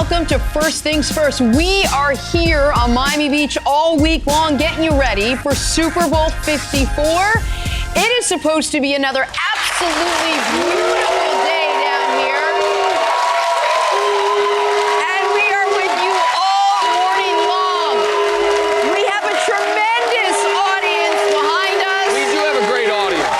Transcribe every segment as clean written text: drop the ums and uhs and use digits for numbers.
welcome to First Things First. We are here on Miami Beach all week long getting you ready for Super Bowl 54. It is supposed to be another absolutely beautiful day down here. And we are with you all morning long. We have a tremendous audience behind us. We do have a great audience.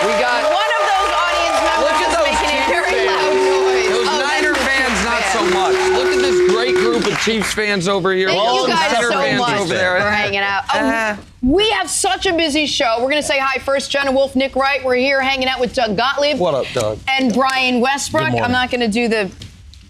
We got one of those audience members is making a very loud noise. Those Niner fans, not so much. Look at this great group of Chiefs fans over here. Thank you guys Niner so fans much over there. for hanging out. We have such a busy show. We're going to say hi first. Jenna Wolfe, Nick Wright. We're here hanging out with Doug Gottlieb. What up, Doug? And Brian Westbrook. I'm not going to do the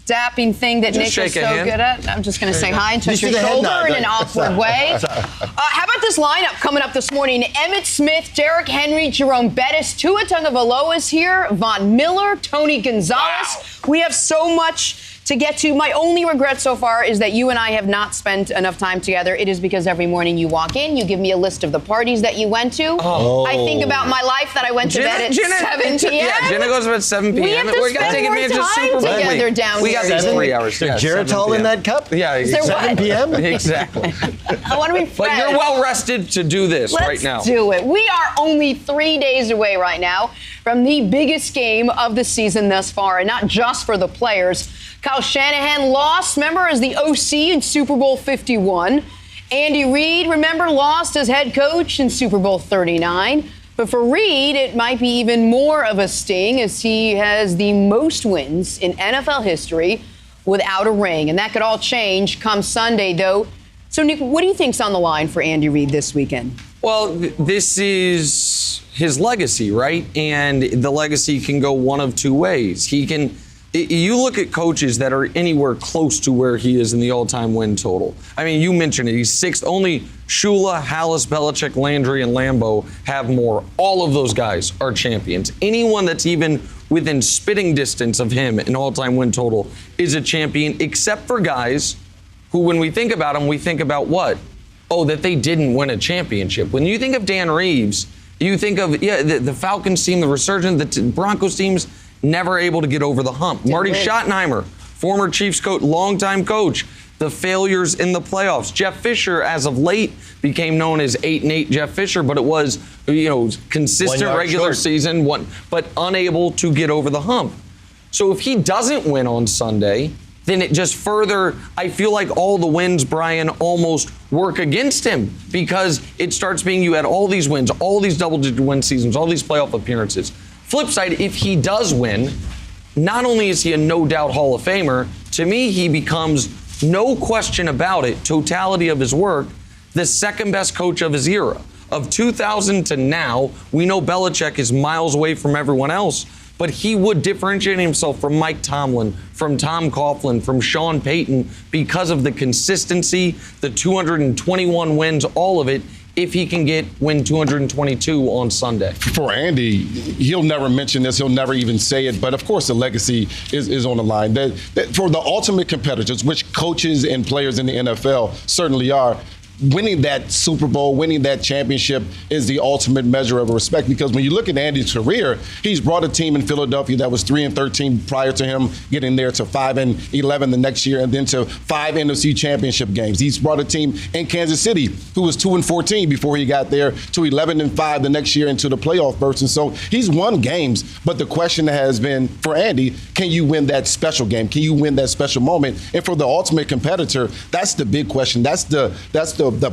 dapping thing that Just Nick is so good at. I'm just going to say hi and touch your shoulder in an awkward way. How about this lineup coming up this morning? Emmitt Smith, Derrick Henry, Jerome Bettis, Tua Tagovailoa is here, Von Miller, Tony Gonzalez. Wow. We have so much to get to. My only regret so far is that you and I have not spent enough time together. It is because every morning you walk in, you give me a list of the parties that you went to. Oh. I think about my life that I went to bed at 7 p.m. Yeah, Jenna goes to bed at 7 p.m. We have to We're going to take advantage of Super Bowl together week. down We got here. these 3 hours. Is there Geritol in that cup? Yeah, there 7 p.m.? Exactly. I want to be friends. But you're well rested to do this Let's right now. do it. We are only 3 days away right now from the biggest game of the season thus far, and not just for the players. Kyle Shanahan lost, remember, as the OC in Super Bowl 51. Andy Reid, remember, lost as head coach in Super Bowl 39. But for Reid, it might be even more of a sting as he has the most wins in NFL history without a ring. And that could all change come Sunday, though. So, Nick, what do you think's on the line for Andy Reid this weekend? Well, this is his legacy, right? And the legacy can go one of two ways. You look at coaches that are anywhere close to where he is in the all-time win total. I mean, you mentioned it. He's sixth. Only Shula, Hallis, Belichick, Landry, and Lambeau have more. All of those guys are champions. Anyone that's even within spitting distance of him in all-time win total is a champion, except for guys who, when we think about them, we think about what? Oh, that they didn't win a championship. When you think of Dan Reeves, you think of, the Falcons team, the resurgent, the Broncos teams, never able to get over the hump. Marty Schottenheimer, former Chiefs coach, longtime coach, the failures in the playoffs. Jeff Fisher, as of late, became known as 8-8 Jeff Fisher, but it was, consistent regular season, but unable to get over the hump. So if he doesn't win on Sunday, then it just further, I feel like all the wins, Brian, almost work against him because it starts being you had all these wins, all these double-digit win seasons, all these playoff appearances. Flip side, if he does win, not only is he a no-doubt Hall of Famer, to me, he becomes, no question about it, totality of his work, the second best coach of his era. Of 2000 to now, we know Belichick is miles away from everyone else, but he would differentiate himself from Mike Tomlin, from Tom Coughlin, from Sean Payton because of the consistency, the 221 wins, all of it, if he can win 222 on Sunday. For Andy, he'll never mention this. He'll never even say it. But, of course, the legacy is on the line. That for the ultimate competitors, which coaches and players in the NFL certainly are, winning that Super Bowl, winning that championship is the ultimate measure of respect, because when you look at Andy's career, he's brought a team in Philadelphia that was 3-13 prior to him getting there to 5-11 the next year, and then to 5 NFC championship games. He's brought a team in Kansas City who was 2-14 before he got there to 11-5 the next year into the playoff burst. And so he's won games, but the question has been for Andy, can you win that special game? Can you win that special moment? And for the ultimate competitor, that's the big question. That's the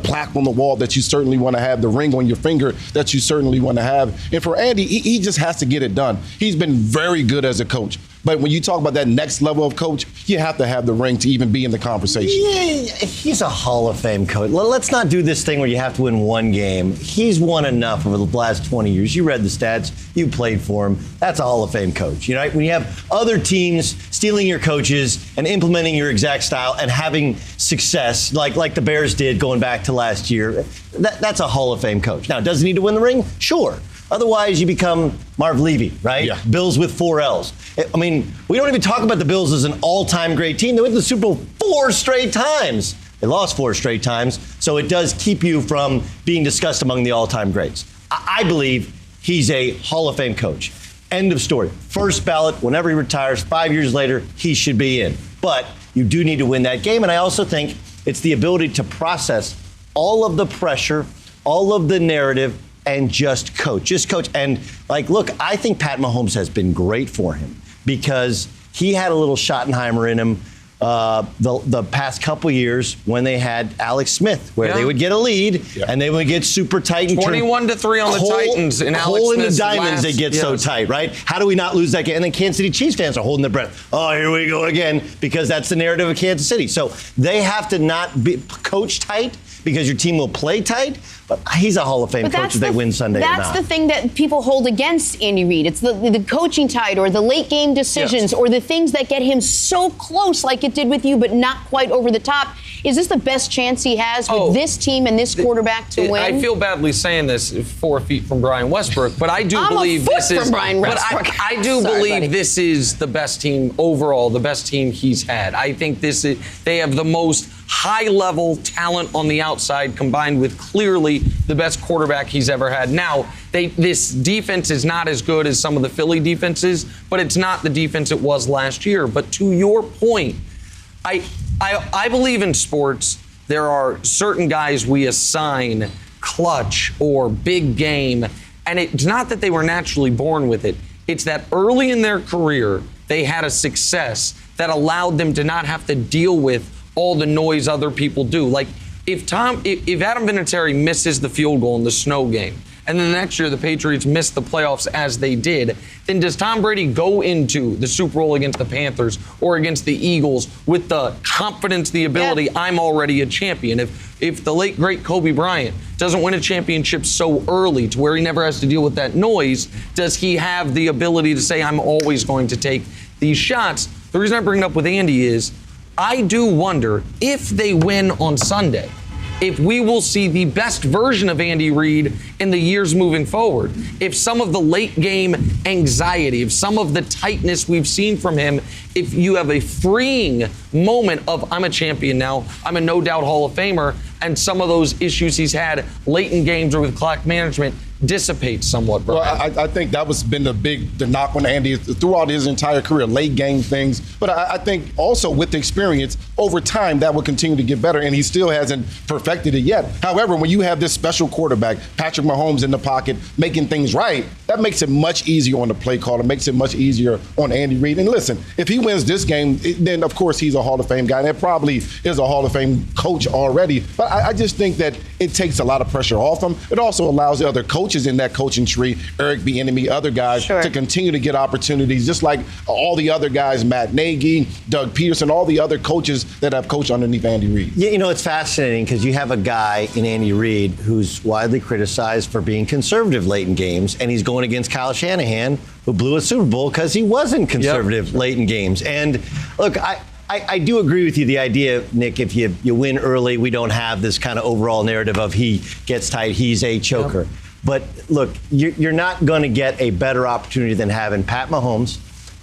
plaque on the wall that you certainly want to have, the ring on your finger that you certainly want to have. And for Andy, he just has to get it done. He's been very good as a coach. But when you talk about that next level of coach, you have to have the ring to even be in the conversation. Yeah, he's a Hall of Fame coach. Let's not do this thing where you have to win one game. He's won enough over the last 20 years. You read the stats. You played for him. That's a Hall of Fame coach. When you have other teams stealing your coaches and implementing your exact style and having success, like the Bears did going back to last year, that's a Hall of Fame coach. Now, does he need to win the ring? Sure. Otherwise, you become Marv Levy, right? Yeah. Bills with 4 L's. I mean, we don't even talk about the Bills as an all-time great team. They went to the Super Bowl 4 straight times. They lost 4 straight times, so it does keep you from being discussed among the all-time greats. I believe he's a Hall of Fame coach. End of story. First ballot, whenever he retires, 5 years later, he should be in. But you do need to win that game. And I also think it's the ability to process all of the pressure, all of the narrative, and just coach. Just coach. And, look, I think Pat Mahomes has been great for him because he had a little Schottenheimer in him the past couple years when they had Alex Smith, where they would get a lead and they would get super tight. 21-3 on the Titans. And Alex hole in Smith's the diamonds, they get so tight, right? How do we not lose that game? And then Kansas City Chiefs fans are holding their breath. Oh, here we go again, because that's the narrative of Kansas City. So they have to not be coach tight because your team will play tight. But he's a Hall of Fame coach if they win Sunday or not. That's the thing that people hold against Andy Reid. It's the coaching tight or the late game decisions or the things that get him so close like it did with you, but not quite over the top. Is this the best chance he has with this team and this quarterback to win? I feel badly saying this 4 feet from Brian Westbrook, but I do believe this is. Brian Westbrook. But I do believe this is the best team overall, the best team he's had. I think they have the most high-level talent on the outside combined with clearly the best quarterback he's ever had. Now, this defense is not as good as some of the Philly defenses, but it's not the defense it was last year. But to your point, I believe in sports there are certain guys we assign clutch or big game, and it's not that they were naturally born with it. It's that early in their career, they had a success that allowed them to not have to deal with all the noise other people do. Like if Adam Vinatieri misses the field goal in the snow game, and then the next year the Patriots missed the playoffs as they did, then does Tom Brady go into the Super Bowl against the Panthers or against the Eagles with the confidence, the ability, I'm already a champion? If the late, great Kobe Bryant doesn't win a championship so early to where he never has to deal with that noise, does he have the ability to say, I'm always going to take these shots? The reason I bring it up with Andy is I do wonder if they win on Sunday, if we will see the best version of Andy Reid in the years moving forward. If some of the late game anxiety, if some of the tightness we've seen from him, if you have a freeing moment of I'm a champion now, I'm a no doubt Hall of Famer, and some of those issues he's had late in games or with clock management dissipate somewhat, bro. Well, I think that was been the knock on Andy throughout his entire career, late game things. But I think also with the experience, over time, that will continue to get better, and he still hasn't perfected it yet. However, when you have this special quarterback, Patrick Mahomes in the pocket, making things right, that makes it much easier on the play call. It makes it much easier on Andy Reid. And listen, if he wins this game, then of course he's a Hall of Fame guy, and that probably is a Hall of Fame coach already. But I just think that it takes a lot of pressure off him. It also allows the other coaches in that coaching tree, Eric Bieniemy, other guys, to continue to get opportunities, just like all the other guys, Matt Nagy, Doug Peterson, all the other coaches that have coached underneath Andy Reid. Yeah, it's fascinating because you have a guy in Andy Reid who's widely criticized for being conservative late in games, and he's going against Kyle Shanahan, who blew a Super Bowl because he wasn't conservative late in games. And look, I do agree with you, the idea, Nick, if you win early, we don't have this kind of overall narrative of he gets tight, he's a choker. Yep. But look, you're not going to get a better opportunity than having Pat Mahomes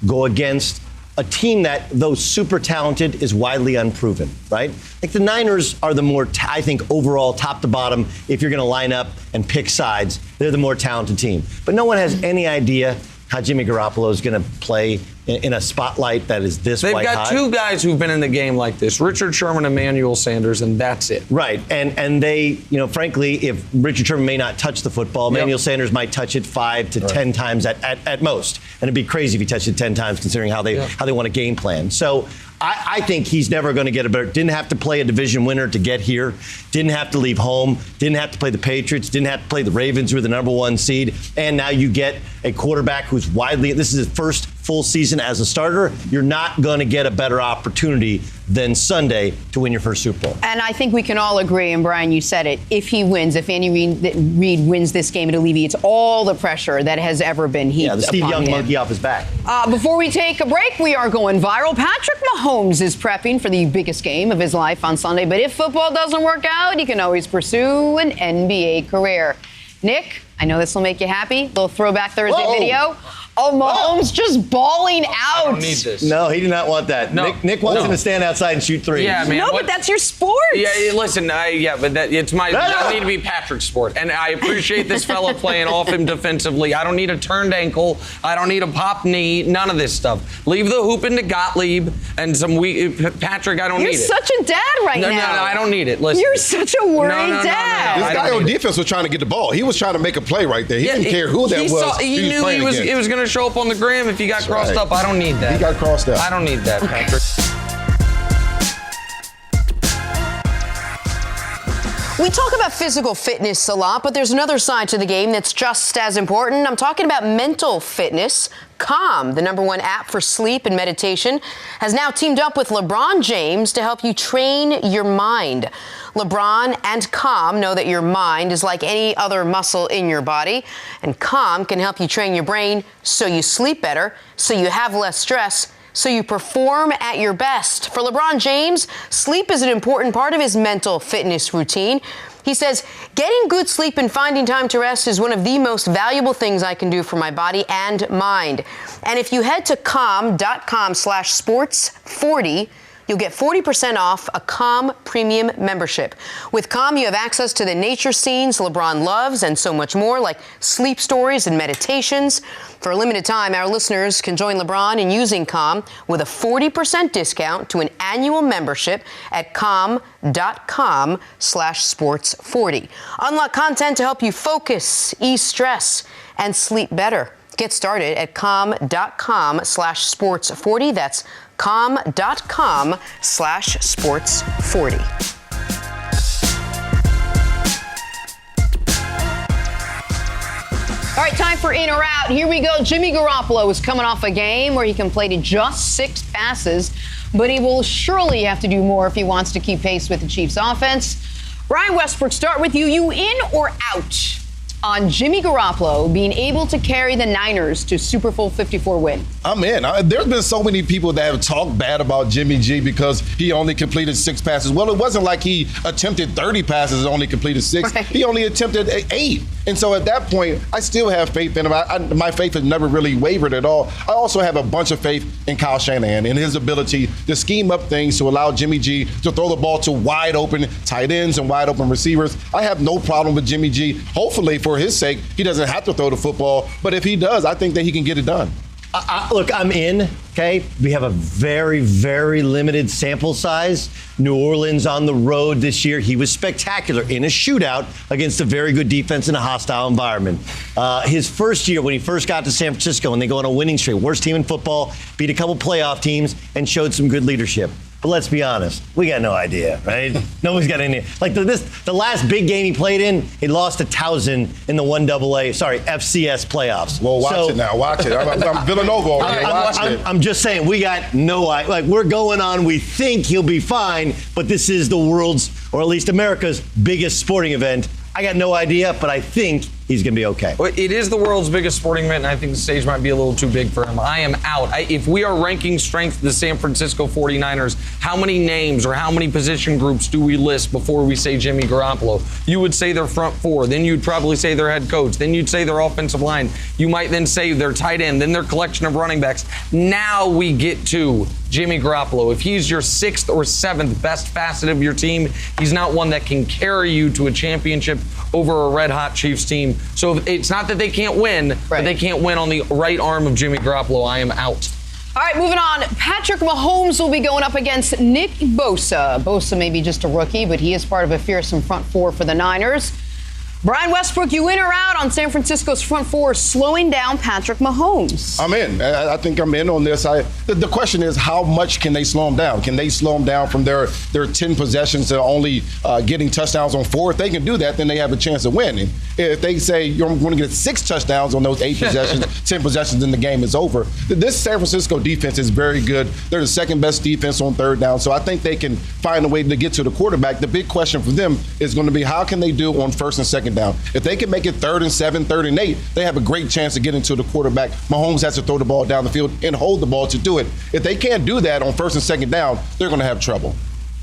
go against a team that, though super talented, is widely unproven, right? Like the Niners are the more, I think, overall, top to bottom, if you're going to line up and pick sides, they're the more talented team. But no one has any idea how Jimmy Garoppolo is going to play in a spotlight that is this white hot. They've got two guys who've been in the game like this, Richard Sherman and Emmanuel Sanders, and that's it. Right, and they, frankly, if Richard Sherman may not touch the football, Emmanuel Sanders might touch it 5 to 10 times at most. And it'd be crazy if he touched it 10 times considering how they want to game plan. So I think he's never going to get a better. Didn't have to play a division winner to get here. Didn't have to leave home. Didn't have to play the Patriots. Didn't have to play the Ravens, who were the #1 seed. And now you get a quarterback who's this is his first full season as a starter. You're not going to get a better opportunity than Sunday to win your first Super Bowl. And I think we can all agree, and Brian, you said it, if he wins, if Andy Reid wins this game, it alleviates all the pressure that has ever been heaped upon him. The Steve Young monkey off his back. Before we take a break, we are going viral. Patrick Mahomes is prepping for the biggest game of his life on Sunday, but if football doesn't work out, he can always pursue an NBA career. Nick, I know this will make you happy. Little Throwback Thursday video. Oh, Mahomes just balling out. I don't need this. No, he did not want that. No. Nick wants him to stand outside and shoot threes. Yeah, man. No, but that's your sport. Yeah, listen, but it's my. I need to be Patrick's sport, and I appreciate this fella playing off him defensively. I don't need a turned ankle. I don't need a popped knee. None of this stuff. Leave the hoop into Gottlieb and some Patrick. I don't need it. You're such a dad right now. No, I don't need it. Listen. You're such a worried dad. This guy on defense was trying to get the ball. He was trying to make a play right there. He didn't care who that was. He knew it was going to show up on the gram if he got crossed up. I don't need that. He got crossed up. I don't need that, Patrick. We talk about physical fitness a lot, but there's another side to the game that's just as important. I'm talking about mental fitness. Calm, the #1 app for sleep and meditation, has now teamed up with LeBron James to help you train your mind. LeBron and Calm know that your mind is like any other muscle in your body, and Calm can help you train your brain so you sleep better, so you have less stress, so you perform at your best. For LeBron James, sleep is an important part of his mental fitness routine. He says, getting good sleep and finding time to rest is one of the most valuable things I can do for my body and mind. And if you head to calm.com/sports40, you'll get 40% off a Calm Premium membership. With Calm, you have access to the nature scenes LeBron loves and so much more, like sleep stories and meditations. For a limited time, our listeners can join LeBron in using Calm with a 40% discount to an annual membership at calm.com/sports40. Unlock content to help you focus, ease stress, and sleep better. Get started at calm.com/sports40. That's calm.com/sports40. All right, time for In or Out. Here we go. Jimmy Garoppolo is coming off a game where he completed just 6 passes, but he will surely have to do more if he wants to keep pace with the Chiefs' offense. Brian Westbrook, start with you. You in or out on Jimmy Garoppolo being able to carry the Niners to Super Bowl 54 win? I'm in. There's been so many people that have talked bad about Jimmy G because he only completed 6 passes. Well, it wasn't like he attempted 30 passes and only completed 6. Right. He only attempted 8. And so at that point, I still have faith in him. My faith has never really wavered at all. I also have a bunch of faith in Kyle Shanahan and his ability to scheme up things to allow Jimmy G to throw the ball to wide open tight ends and wide open receivers. I have no problem with Jimmy G. Hopefully, for his sake, he doesn't have to throw the football. But if he does, I think that he can get it done. Look, I'm in, okay? We have a very, very limited sample size. New Orleans on the road this year. He was spectacular in a shootout against a very good defense in a hostile environment. His first year when he first got to San Francisco and they go on a winning streak, worst team in football, beat a couple playoff teams, and showed some good leadership. But let's be honest, we got no idea, right? Nobody's got any. Like the last big game he played in, he lost to Towson in the FCS playoffs. Well, watch it now. Watch it. I'm Villanova over here. Watch it. I'm just saying, we got no idea. Like, we're going on, we think he'll be fine, but this is the world's, or at least America's, biggest sporting event. I got no idea, but I think he's going to be okay. Well, it is the world's biggest sporting event, and I think the stage might be a little too big for him. I am out. If we are ranking strength of the San Francisco 49ers, how many names or how many position groups do we list before we say Jimmy Garoppolo? You would say their front 4. Then you'd probably say their head coach. Then you'd say their offensive line. You might then say their tight end, then their collection of running backs. Now we get to Jimmy Garoppolo. If he's your 6th or 7th best facet of your team, he's not one that can carry you to a championship over a red-hot Chiefs team. So it's not that they can't win, but they can't win on the right arm of Jimmy Garoppolo. I am out. All right, moving on. Patrick Mahomes will be going up against Nick Bosa. Bosa may be just a rookie, but he is part of a fearsome front 4 for the Niners. Brian Westbrook, you in or out on San Francisco's front 4 slowing down Patrick Mahomes? I'm in. I think I'm in on this. The question is, how much can they slow him down? Can they slow him down from their 10 possessions to only getting touchdowns on 4? If they can do that, then they have a chance of winning. If they say you're going to get 6 touchdowns on those 8 possessions, 10 possessions, then the game is over. This San Francisco defense is very good. They're the 2nd best defense on 3rd down, so I think they can find a way to get to the quarterback. The big question for them is going to be, how can they do on 1st and 2nd down? If they can make it 3rd and 7, 3rd and 8, they have a great chance of getting to the quarterback. Mahomes has to throw the ball down the field and hold the ball to do it. If they can't do that on 1st and 2nd down, they're going to have trouble.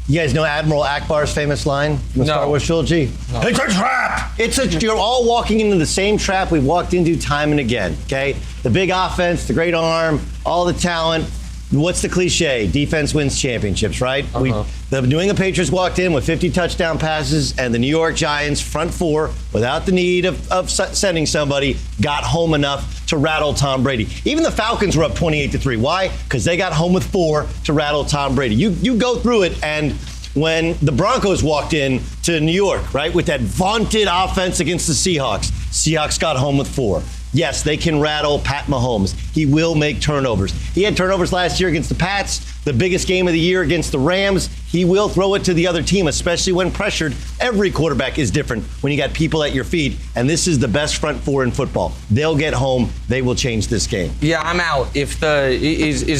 You guys know Admiral Akbar's famous line in the Star Wars trilogy? No. It's a trap! You're all walking into the same trap we've walked into time and again, okay? The big offense, the great arm, all the talent. What's the cliche? Defense wins championships, right? The New England Patriots walked in with 50 touchdown passes, and the New York Giants, front four, without the need of sending somebody, got home enough to rattle Tom Brady. Even the Falcons were up 28-3. Why? Because they got home with 4 to rattle Tom Brady. You go through it, and when the Broncos walked in to New York, right, with that vaunted offense against the Seahawks got home with 4. Yes, they can rattle Pat Mahomes. He will make turnovers. He had turnovers last year against the Pats, the biggest game of the year against the Rams. He will throw it to the other team, especially when pressured. Every quarterback is different when you got people at your feet, and this is the best front four in football. They'll get home. They will change this game. Yeah, I'm out. Is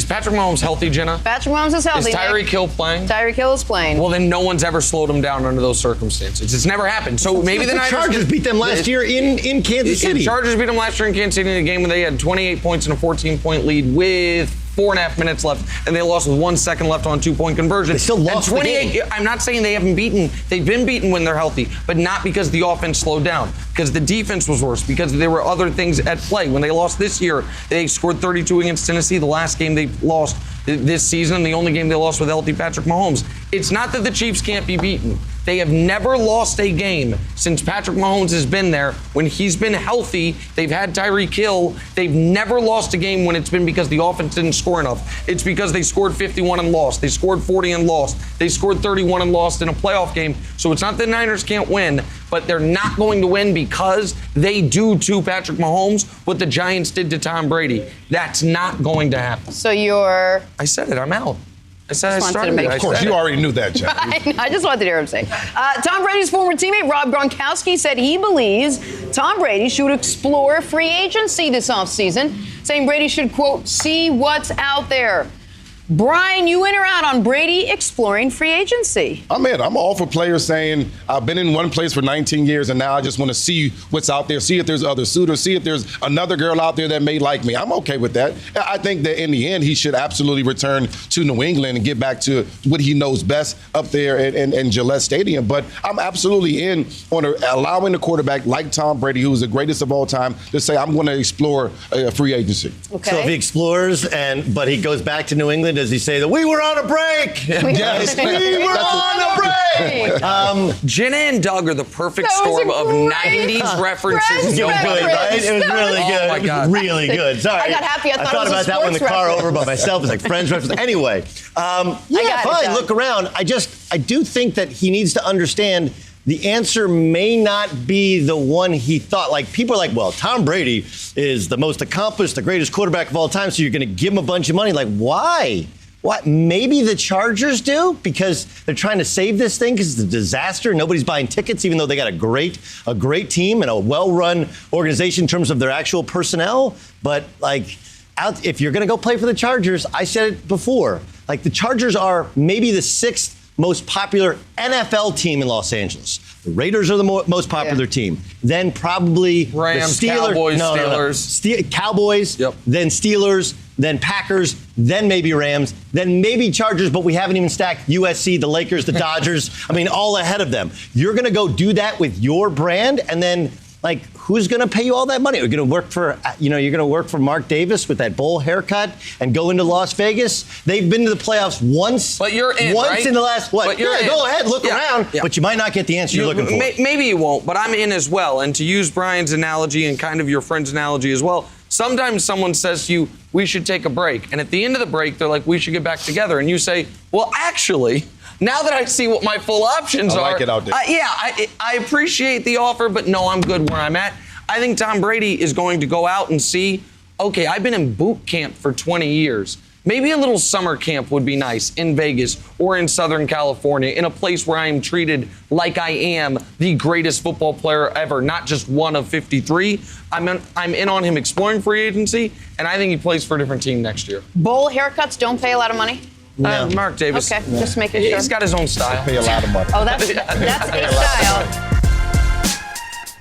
Patrick Mahomes healthy, Jenna? Patrick Mahomes is healthy. Is Tyreek Hill playing? Tyreek Hill is playing. Well, then no one's ever slowed him down under those circumstances. It's never happened. So maybe the Chargers beat them last year in Kansas City. The Chargers beat them last year in Kansas City in a game when they had 28 points and a 14-point lead with 4.5 minutes left, and they lost with 1 second left on 2-point conversion. They still lost the game. I'm not saying they haven't beaten. They've been beaten when they're healthy, but not because the offense slowed down, because the defense was worse, because there were other things at play. When they lost this year, they scored 32 against Tennessee. The last game they lost this season, the only game they lost with healthy Patrick Mahomes. It's not that the Chiefs can't be beaten. They have never lost a game since Patrick Mahomes has been there. When he's been healthy, they've had Tyreek Hill. They've never lost a game when it's been because the offense didn't score enough. It's because they scored 51 and lost. They scored 40 and lost. They scored 31 and lost in a playoff game. So it's not that the Niners can't win, but they're not going to win because they do to Patrick Mahomes what the Giants did to Tom Brady. That's not going to happen. So you're... I said it. I'm out. I said I started it. Of course, you already knew that, Jack. I just wanted to hear him say. Tom Brady's former teammate Rob Gronkowski said he believes Tom Brady should explore free agency this offseason, saying Brady should, quote, see what's out there. Brian, you in or out on Brady exploring free agency? I'm in. I'm all for players saying, I've been in one place for 19 years, and now I just want to see what's out there, see if there's other suitors, see if there's another girl out there that may like me. I'm okay with that. I think that in the end, he should absolutely return to New England and get back to what he knows best up there in Gillette Stadium. But I'm absolutely in on allowing the quarterback like Tom Brady, who is the greatest of all time, to say, I'm going to explore free agency. Okay. So if he explores, but he goes back to New England, does he say that we were on a break? Yes, we were on a break. Jenna and Doug are the perfect storm of 90s references. It was good, right? It was really good. Oh my God. Really good. Sorry. I got happy. I thought it was about a that one in the car reference. over by myself. It's like Friends reference. Anyway, yeah, fine. Look around. I do think that he needs to understand the answer may not be the one he thought. Like, people are like, well, Tom Brady is the most accomplished, the greatest quarterback of all time, so you're going to give him a bunch of money. Like, why? What? Maybe the Chargers do because they're trying to save this thing because it's a disaster. Nobody's buying tickets, even though they got a great team and a well-run organization in terms of their actual personnel. But, like, if you're going to go play for the Chargers, I said it before, like, the Chargers are maybe the 6th most popular NFL team in Los Angeles. The Raiders are the most popular team. Then probably Rams, the Steelers. Cowboys, Steelers. Cowboys, yep. Then Steelers, then Packers, then maybe Rams, then maybe Chargers, but we haven't even stacked USC, the Lakers, the Dodgers. I mean, all ahead of them. You're going to go do that with your brand, and then, like, who's going to pay you all that money? You're going to work for, you're going to work for Mark Davis with that bowl haircut and go into Las Vegas. They've been to the playoffs once. But you're in, once right? in the last, what? But you're in. Go ahead, look around, but you might not get the answer you're looking for. Maybe you won't, but I'm in as well. And to use Brian's analogy and kind of your friend's analogy as well, sometimes someone says to you, we should take a break. And at the end of the break, they're like, we should get back together. And you say, well, actually, now that I see what my full options are, like it out there. I appreciate the offer, but no, I'm good where I'm at. I think Tom Brady is going to go out and see, okay, I've been in boot camp for 20 years. Maybe a little summer camp would be nice in Vegas or in Southern California, in a place where I am treated like I am the greatest football player ever, not just one of 53. I'm in on him exploring free agency, and I think he plays for a different team next year. Bowl haircuts don't pay a lot of money? No. Mark Davis. Okay, just making sure. He's got his own style. Pay a lot of money. Oh, that's a style.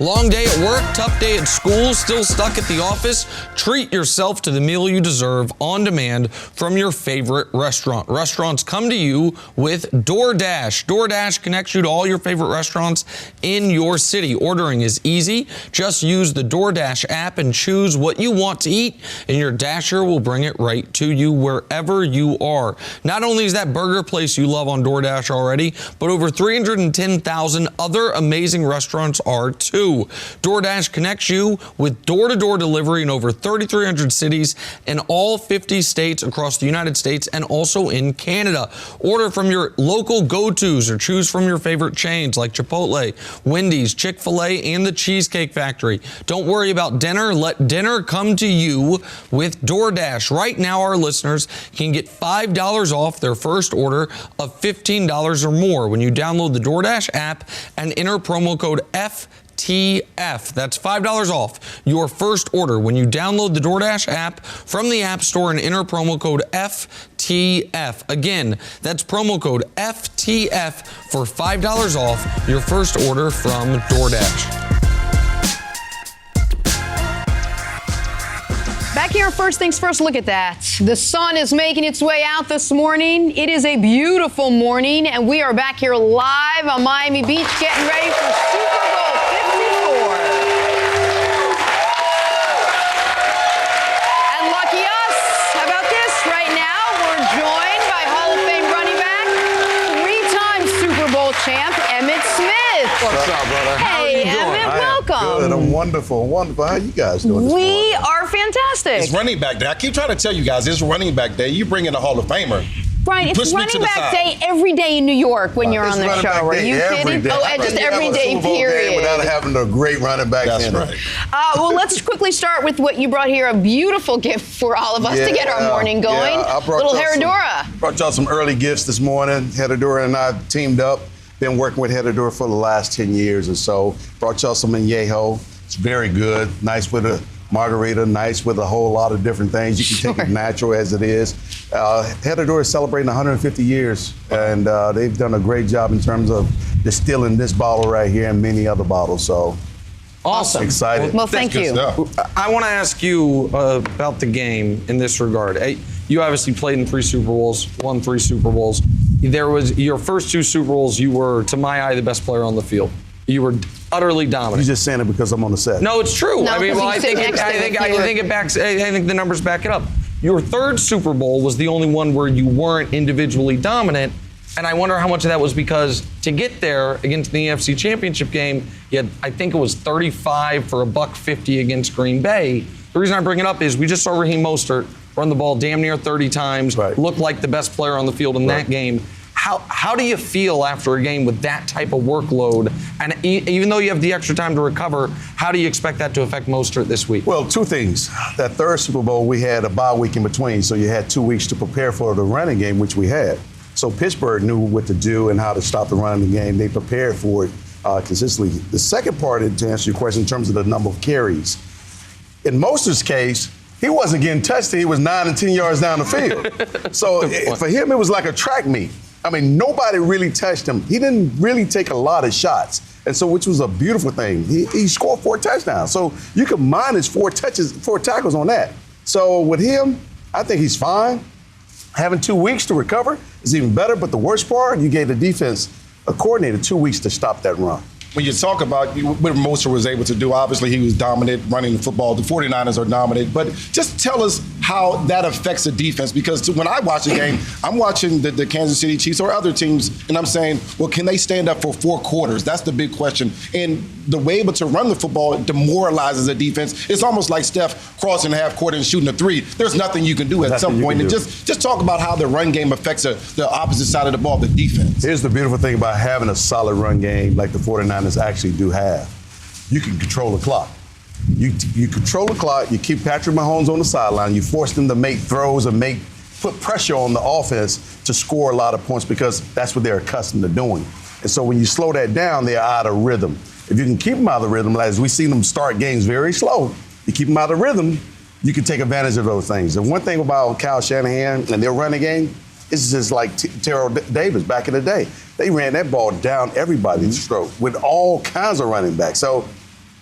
Long day at work, tough day at school, still stuck at the office? Treat yourself to the meal you deserve on demand from your favorite restaurant. Restaurants come to you with DoorDash. DoorDash connects you to all your favorite restaurants in your city. Ordering is easy. Just use the DoorDash app and choose what you want to eat, and your Dasher will bring it right to you wherever you are. Not only is that burger place you love on DoorDash already, but over 310,000 other amazing restaurants are too. DoorDash connects you with door-to-door delivery in over 3,300 cities in all 50 states across the United States and also in Canada. Order from your local go-tos or choose from your favorite chains like Chipotle, Wendy's, Chick-fil-A, and the Cheesecake Factory. Don't worry about dinner. Let dinner come to you with DoorDash. Right now, our listeners can get $5 off their first order of $15 or more when you download the DoorDash app and enter promo code FTF. That's $5 off your first order when you download the DoorDash app from the App Store and enter promo code FTF. Again, that's promo code FTF for $5 off your first order from DoorDash. Back here, first things first, look at that. The sun is making its way out this morning. It is a beautiful morning, and we are back here live on Miami Beach getting ready for Super Bowl 54. And lucky us, how about this? Right now, we're joined by Hall of Fame running back, three-time Super Bowl champ, Emmitt Smith. What's up, brother? Hey, Emmitt, welcome. Good, I'm wonderful. How you guys doing this morning? We are fantastic. It's running back day. I keep trying to tell you guys, it's running back day. You bring in a Hall of Famer. Brian, it's running back day every day in New York when you're on the show. Are you kidding? Day. Oh, and just every day, period. Without having a great running back. That's in right. Well, let's quickly start with what you brought here, a beautiful gift for all of us to get our morning going. I brought little Herradura. Brought y'all some early gifts this morning. Herradura and I teamed up. Been working with Herradura for the last 10 years or so. Brought y'all some añejo. It's very good. Nice with a margarita, nice with a whole lot of different things. You can take it natural as it is. Herradura is celebrating 150 years, and they've done a great job in terms of distilling this bottle right here and many other bottles. So awesome. Excited. Well, thank you. I want to ask you about the game in this regard. You obviously played in 3 Super Bowls, won 3 Super Bowls. There was your first 2 Super Bowls, you were, to my eye, the best player on the field. You were utterly dominant. You're just saying it because I'm on the set. No, it's true. No, I mean, well, I think the numbers back it up. Your 3rd Super Bowl was the only one where you weren't individually dominant, and I wonder how much of that was because to get there against the AFC Championship game, you had, I think it was 35 for $150 against Green Bay. The reason I bring it up is we just saw Raheem Mostert run the ball damn near 30 times, looked like the best player on the field in that game. How do you feel after a game with that type of workload? And even though you have the extra time to recover, how do you expect that to affect Mostert this week? Well, 2 things. That 3rd Super Bowl, we had a bye week in between, so you had 2 weeks to prepare for the running game, which we had. So Pittsburgh knew what to do and how to stop the running game. They prepared for it consistently. The second part, to answer your question, in terms of the number of carries, in Mostert's case, he wasn't getting touched. He was 9 and 10 yards down the field. So for him, it was like a track meet. I mean, nobody really touched him. He didn't really take a lot of shots. And so, which was a beautiful thing. He scored 4 touchdowns. So you could minus 4 tackles on that. So with him, I think he's fine. Having 2 weeks to recover is even better. But the worst part, you gave the defense a coordinator 2 weeks to stop that run. When you talk about what Mostert was able to do, obviously he was dominant running the football. The 49ers are dominant. But just tell us how that affects the defense. Because when I watch the game, I'm watching the Kansas City Chiefs or other teams, and I'm saying, well, can they stand up for 4 quarters? That's the big question. And the way able to run the football demoralizes the defense. It's almost like Steph crossing half court and shooting a 3. There's nothing you can do at some point. And just talk about how the run game affects the opposite side of the ball, the defense. Here's the beautiful thing about having a solid run game like the 49ers actually do have. You can control the clock. You control the clock. You keep Patrick Mahomes on the sideline. You force them to make throws and put pressure on the offense to score a lot of points because that's what they're accustomed to doing. And so when you slow that down, they're out of rhythm. If you can keep them out of rhythm, as we see them start games very slow, you keep them out of rhythm, you can take advantage of those things. And one thing about Kyle Shanahan and their running game, it's just like Terrell Davis back in the day. They ran that ball down everybody's throat with all kinds of running backs. So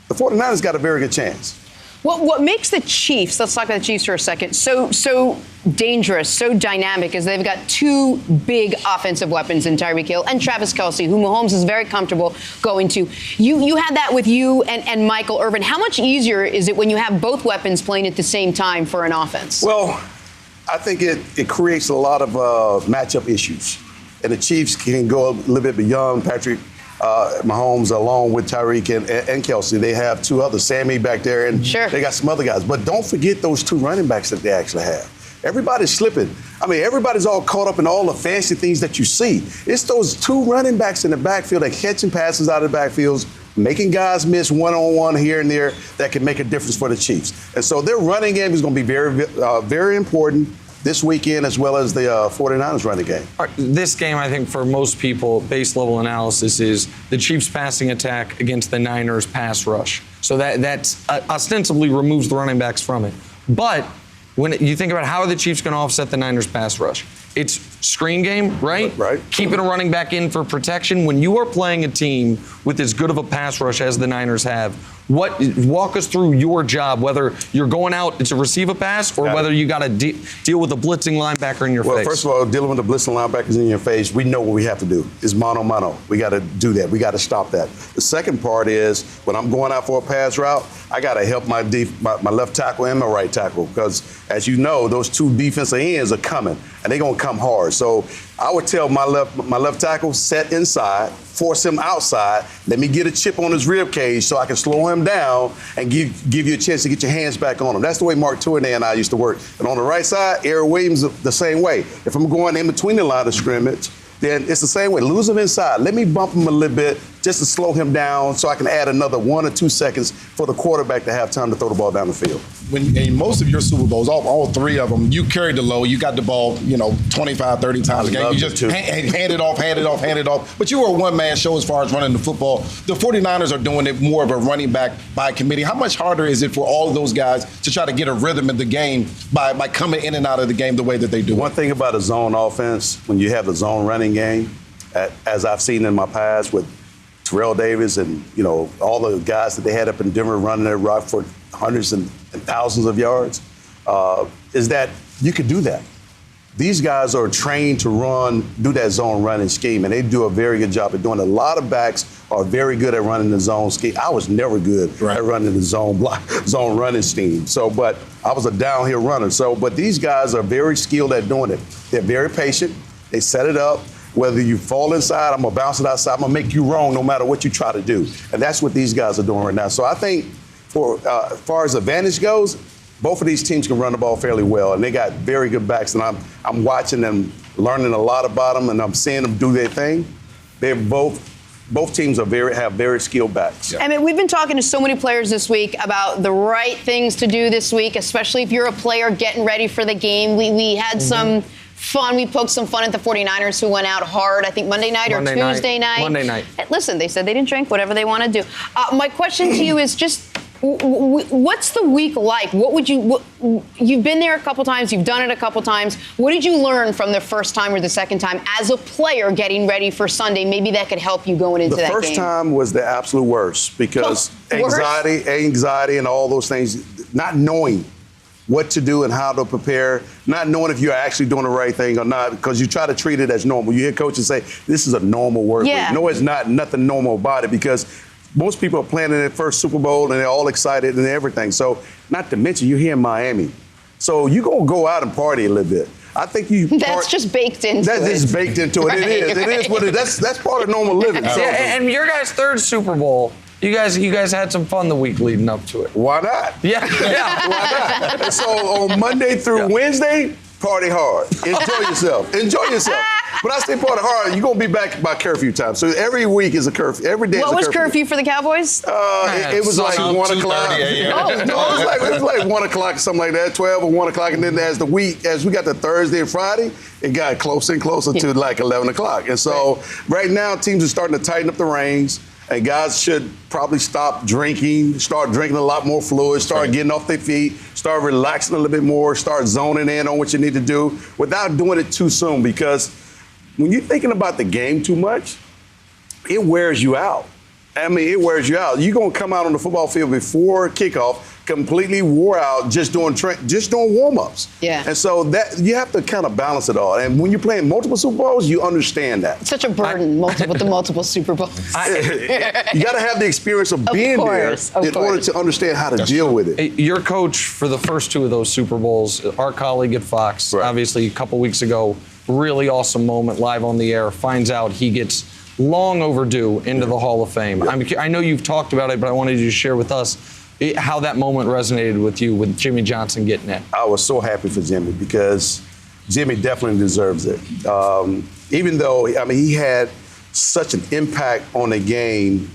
the 49ers got a very good chance. What makes the Chiefs, let's talk about the Chiefs for a second, so dangerous, so dynamic is they've got two big offensive weapons in Tyreek Hill and Travis Kelce, who Mahomes is very comfortable going to. You had that with you and Michael Irvin. How much easier is it when you have both weapons playing at the same time for an offense? Well, I think it creates a lot of matchup issues. And the Chiefs can go a little bit beyond Patrick Mahomes along with Tyreek and Kelce. They have two others, Sammy back there, and they got some other guys. But don't forget those two running backs that they actually have. Everybody's slipping. I mean, everybody's all caught up in all the fancy things that you see. It's those two running backs in the backfield that catching passes out of the backfields, making guys miss one-on-one here and there that can make a difference for the Chiefs. And so their running game is going to be very, very important this weekend, as well as the 49ers running game. This game, I think, for most people, base level analysis is the Chiefs' passing attack against the Niners' pass rush. So that's ostensibly removes the running backs from it. But when you think about how are the Chiefs going to offset the Niners' pass rush, it's screen game, right? Right. Keeping a running back in for protection. When you are playing a team with as good of a pass rush as the Niners have, walk us through your job, whether you're going out to receive a pass or whether you got to deal with a blitzing linebacker in your face. Well, first of all, dealing with the blitzing linebackers in your face, we know what we have to do. It's mano-mano. We got to do that. We got to stop that. The second part is when I'm going out for a pass route, I got to help my left tackle and my right tackle because, as you know, those two defensive ends are coming, and they're going to come hard. So I would tell my left tackle, set inside, force him outside, let me get a chip on his rib cage so I can slow him down and give you a chance to get your hands back on him. That's the way Mark Tournay and I used to work. And on the right side, Eric Williams the same way. If I'm going in between the line of scrimmage, then it's the same way. Lose him inside. Let me bump him a little bit just to slow him down so I can add another 1 or 2 seconds for the quarterback to have time to throw the ball down the field. When in most of your Super Bowls, all three of them, you carried the load. You got the ball, 25, 30 times a game. You just hand it off. But you were a one-man show as far as running the football. The 49ers are doing it more of a running back by committee. How much harder is it for all of those guys to try to get a rhythm in the game by coming in and out of the game the way that they do? One thing about a zone offense, when you have the zone running game, as I've seen in my past with Terrell Davis and, all the guys that they had up in Denver running their rock for hundreds and thousands of yards, is that you could do that. These guys are trained to do that zone running scheme, and they do a very good job of doing it. A lot of backs are very good at running the zone scheme. I was never good at running the zone running scheme. But I was a downhill runner. But these guys are very skilled at doing it. They're very patient. They set it up. Whether you fall inside, I'm going to bounce it outside. I'm going to make you wrong no matter what you try to do. And that's what these guys are doing right now. So I think as far as advantage goes, both of these teams can run the ball fairly well. And they got very good backs. And I'm watching them, learning a lot about them, and I'm seeing them do their thing. They're both teams have very skilled backs. Yeah. Emmitt, we've been talking to so many players this week about the right things to do this week, especially if you're a player getting ready for the game. We had some fun. We poked some fun at the 49ers who went out hard, I think Monday night or Tuesday night. Monday night. Listen, they said they didn't drink, whatever they want to do. My question to you is just, what's the week like? You've been there a couple times, you've done it a couple times. What did you learn from the first time or the second time as a player getting ready for Sunday? Maybe that could help you going into that game. The first time was the absolute worst because anxiety and all those things, not knowing what to do and how to prepare, not knowing if you're actually doing the right thing or not, because you try to treat it as normal. You hear coaches say, this is a normal work week. No, it's not. Nothing normal about it because most people are playing in their first Super Bowl and they're all excited and everything. So not to mention you're here in Miami. So you're going to go out and party a little bit. I think that's just baked into it. That is baked into it. Right, it is. It is what it is. That's part of normal living. So, and your guys' third Super Bowl, you guys had some fun the week leading up to it. Why not? Yeah. Why not? And so on Monday through Wednesday, party hard. Enjoy yourself. When I say party hard, you're going to be back by curfew time. So every week is a curfew. Every day is a curfew. What was curfew for the Cowboys? It was like 1 o'clock. It was like 1 o'clock, something like that, 12 or 1 o'clock. And then as we got to Thursday and Friday, it got closer and closer to like 11 o'clock. And so right now, teams are starting to tighten up the reins. And guys should probably stop drinking, start drinking a lot more fluid, start getting off their feet, start relaxing a little bit more, start zoning in on what you need to do without doing it too soon. Because when you're thinking about the game too much, it wears you out. I mean, it wears you out. You're going to come out on the football field before kickoff, completely wore out, just doing warm-ups. Yeah. And so that you have to kind of balance it all. And when you're playing multiple Super Bowls, you understand that. Such a burden, multiple Super Bowls. You got to have the experience of being there in order to understand how to deal with it. Your coach for the first 2 of those Super Bowls, our colleague at Fox, obviously a couple weeks ago, really awesome moment live on the air, finds out he gets long overdue into the Hall of Fame. I know you've talked about it, but I wanted you to share with us how that moment resonated with you with Jimmy Johnson getting it. I was so happy for Jimmy because Jimmy definitely deserves it. Even though, I mean, he had such an impact on the game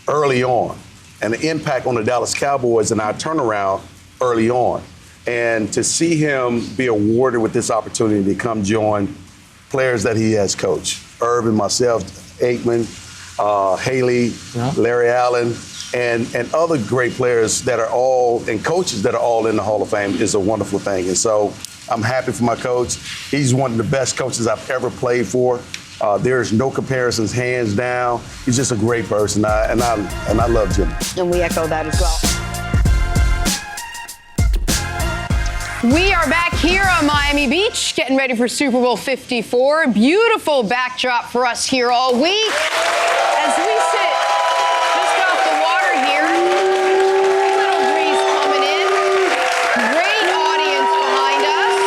early on and an impact on the Dallas Cowboys and our turnaround early on. And to see him be awarded with this opportunity to come join players that he has coached, Irvin, myself, Aikman, Haley, Larry Allen, and other great players that are all, and coaches that are all in the Hall of Fame is a wonderful thing. And so I'm happy for my coach. He's one of the best coaches I've ever played for. There's no comparisons, hands down. He's just a great person, and I love Jimmy. And we echo that as well. We are back here on Miami Beach, getting ready for Super Bowl 54. Beautiful backdrop for us here all week as we sit just off the water here. Little breeze coming in. Great audience behind us.